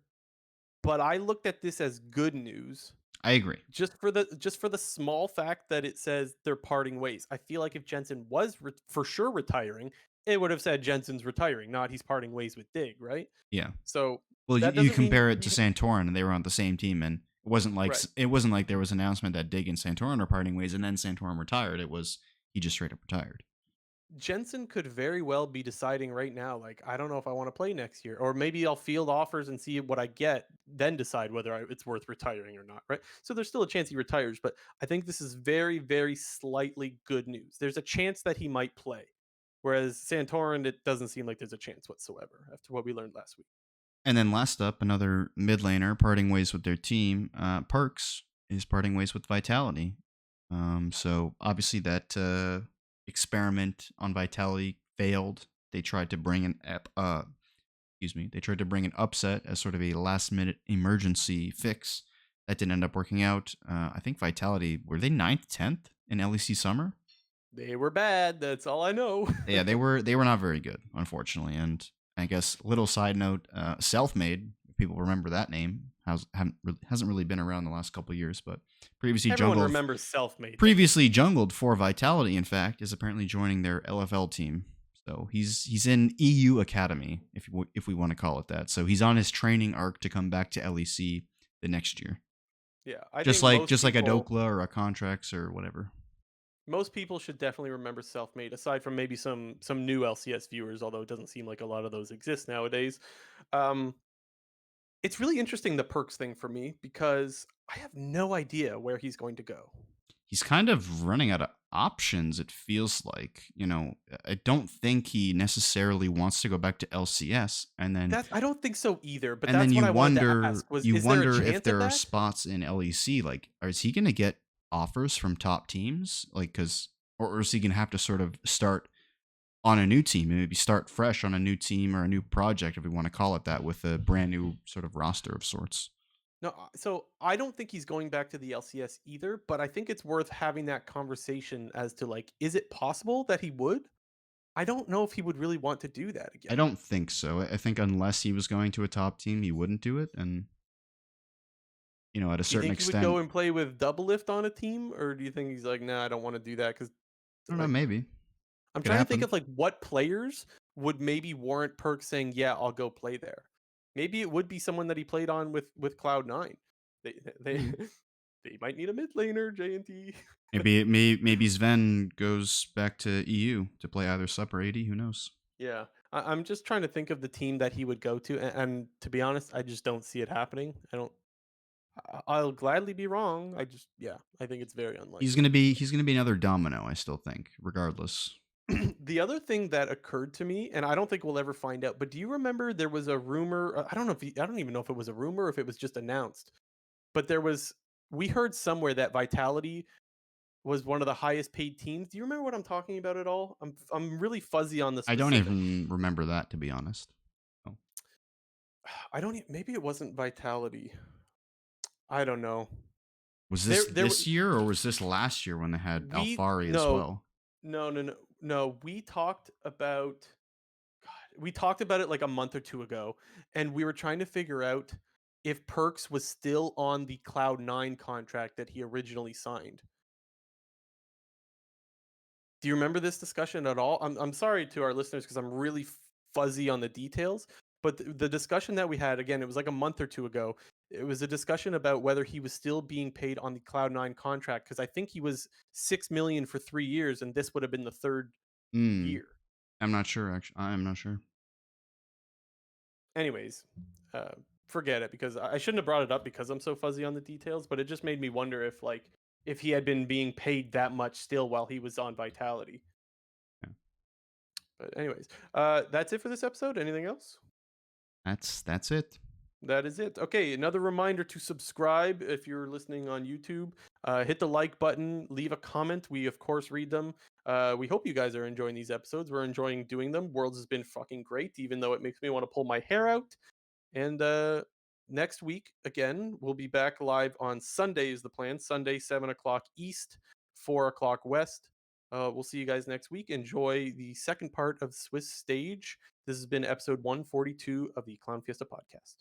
but I looked at this as good news I agree. just for the small fact that it says they're parting ways. I feel like if Jensen was for sure retiring, it would have said Jensen's retiring, not he's parting ways with Dig, right? Yeah. So Well, that you doesn't mean compare it to Santorin, and they were on the same team, and right. it wasn't like there was an announcement that Dig and Santorin are parting ways, and then Santorin retired. It was he just straight up retired. Jensen could very well be deciding right now, like, I don't know if I want to play next year, or maybe I'll field offers and see what I get, then decide whether it's worth retiring or not, right? So there's still a chance he retires, but I think this is very, very slightly good news. There's a chance that he might play, whereas Santorin, it doesn't seem like there's a chance whatsoever after what we learned last week. And then last up, another mid laner parting ways with their team. Perkz is parting ways with Vitality. So obviously that experiment on Vitality failed. They tried to bring they tried to bring an upset as sort of a last minute emergency fix. That didn't end up working out. I think Vitality were they ninth, 10th in LEC Summer. They were bad. That's all I know. Yeah, they were not very good, unfortunately. And I guess little side note, Selfmade, if people remember that name, hasn't really been around the last couple of years, but previously Everyone jungled remembers Self-Made though. previously jungled for Vitality. In fact, is apparently joining their LFL team. So he's in EU Academy, if we want to call it that. So he's on his training arc to come back to LEC the next year, Yeah, I just think like a Dokla or a Contracts or whatever. most people should definitely remember Self-Made, aside from maybe some new LCS viewers, although it doesn't seem like a lot of those exist nowadays. Um, it's really interesting the Perks thing for me because I have no idea where he's going to go. He's kind of running out of options, it feels like. I don't think he necessarily wants to go back to LCS. That I don't think so either, but And then that's what you I wanted to wonder ask was you is there a wonder if chance of there are that? spots in LEC, like, is he going to get offers from top teams, like, cuz or is he going to have to sort of start on a new team and maybe start fresh on a new team or a new project, if we want to call it that, with a brand new sort of roster of sorts. No, so I don't think he's going back to the LCS either, but I think it's worth having that conversation as to like, is it possible that he would? I don't know if he would really want to do that I again. don't think so. I think unless he was going to a top team, he wouldn't do it. And at a Do you certain think he would go extent, and play with double lift on a team, or do you think he's like, nah, I don't want to do that? Because I don't know, like, maybe I'm could trying to think happen. of like what players would maybe warrant Perk saying, yeah, I'll go play there. Maybe it would be someone that he played on with Cloud9. They Maybe. they might need a mid laner, JNT. Maybe Sven goes back to EU to play either Sup or AD. Who knows? Yeah, I'm just trying to think of the team that he would go to, and to be honest, I just don't see it happening. I don't. I'll gladly be wrong. Yeah, I think it's very unlikely. He's gonna be another domino. I still think, regardless. The other thing that occurred to me, and I don't think we'll ever find out, but do you remember there was a rumor? I don't know if I don't even know if it was a rumor or if it was just announced, but we heard somewhere that Vitality was one of the highest paid teams. Do you remember what I'm talking about at all? I'm really fuzzy on the I don't specifics. even remember that, to be honest. Oh. I don't. Maybe it wasn't Vitality. I don't know. Was There, this there. this year or was this last year when they had We Alfari as no, well? no. We talked about. God, we talked about it like a month or two ago, and we were trying to figure out if Perks was still on the Cloud9 contract that he originally signed. Do you remember this discussion at all? I'm sorry to our listeners because I'm really fuzzy on the details, but the discussion that we had again, it was like a month or two ago. It was a discussion about whether he was still being paid on the Cloud9 contract because I think he was 6 million for 3 years, and this would have been the third Hmm. year. I'm not sure. Actually, I'm not sure. Anyways, uh, forget it because I shouldn't have brought it up because I'm so fuzzy on the details, but it just made me wonder if he had been being paid that much still while he was on Vitality. Yeah. But anyways, that's it for this episode. Anything else? That's it. That is it. Okay, another reminder to subscribe if you're listening on YouTube. Hit the like button, leave a comment. We, of course, read them. We hope you guys are enjoying these episodes. We're enjoying doing them. Worlds has been fucking great, even though it makes me want to pull my hair out. And next week, again, we'll be back live on Sunday, is the plan. Sunday, 7 o'clock East, 4 o'clock West. We'll see you guys next week. Enjoy the second part of Swiss Stage. This has been episode 142 of the Clown Fiesta podcast.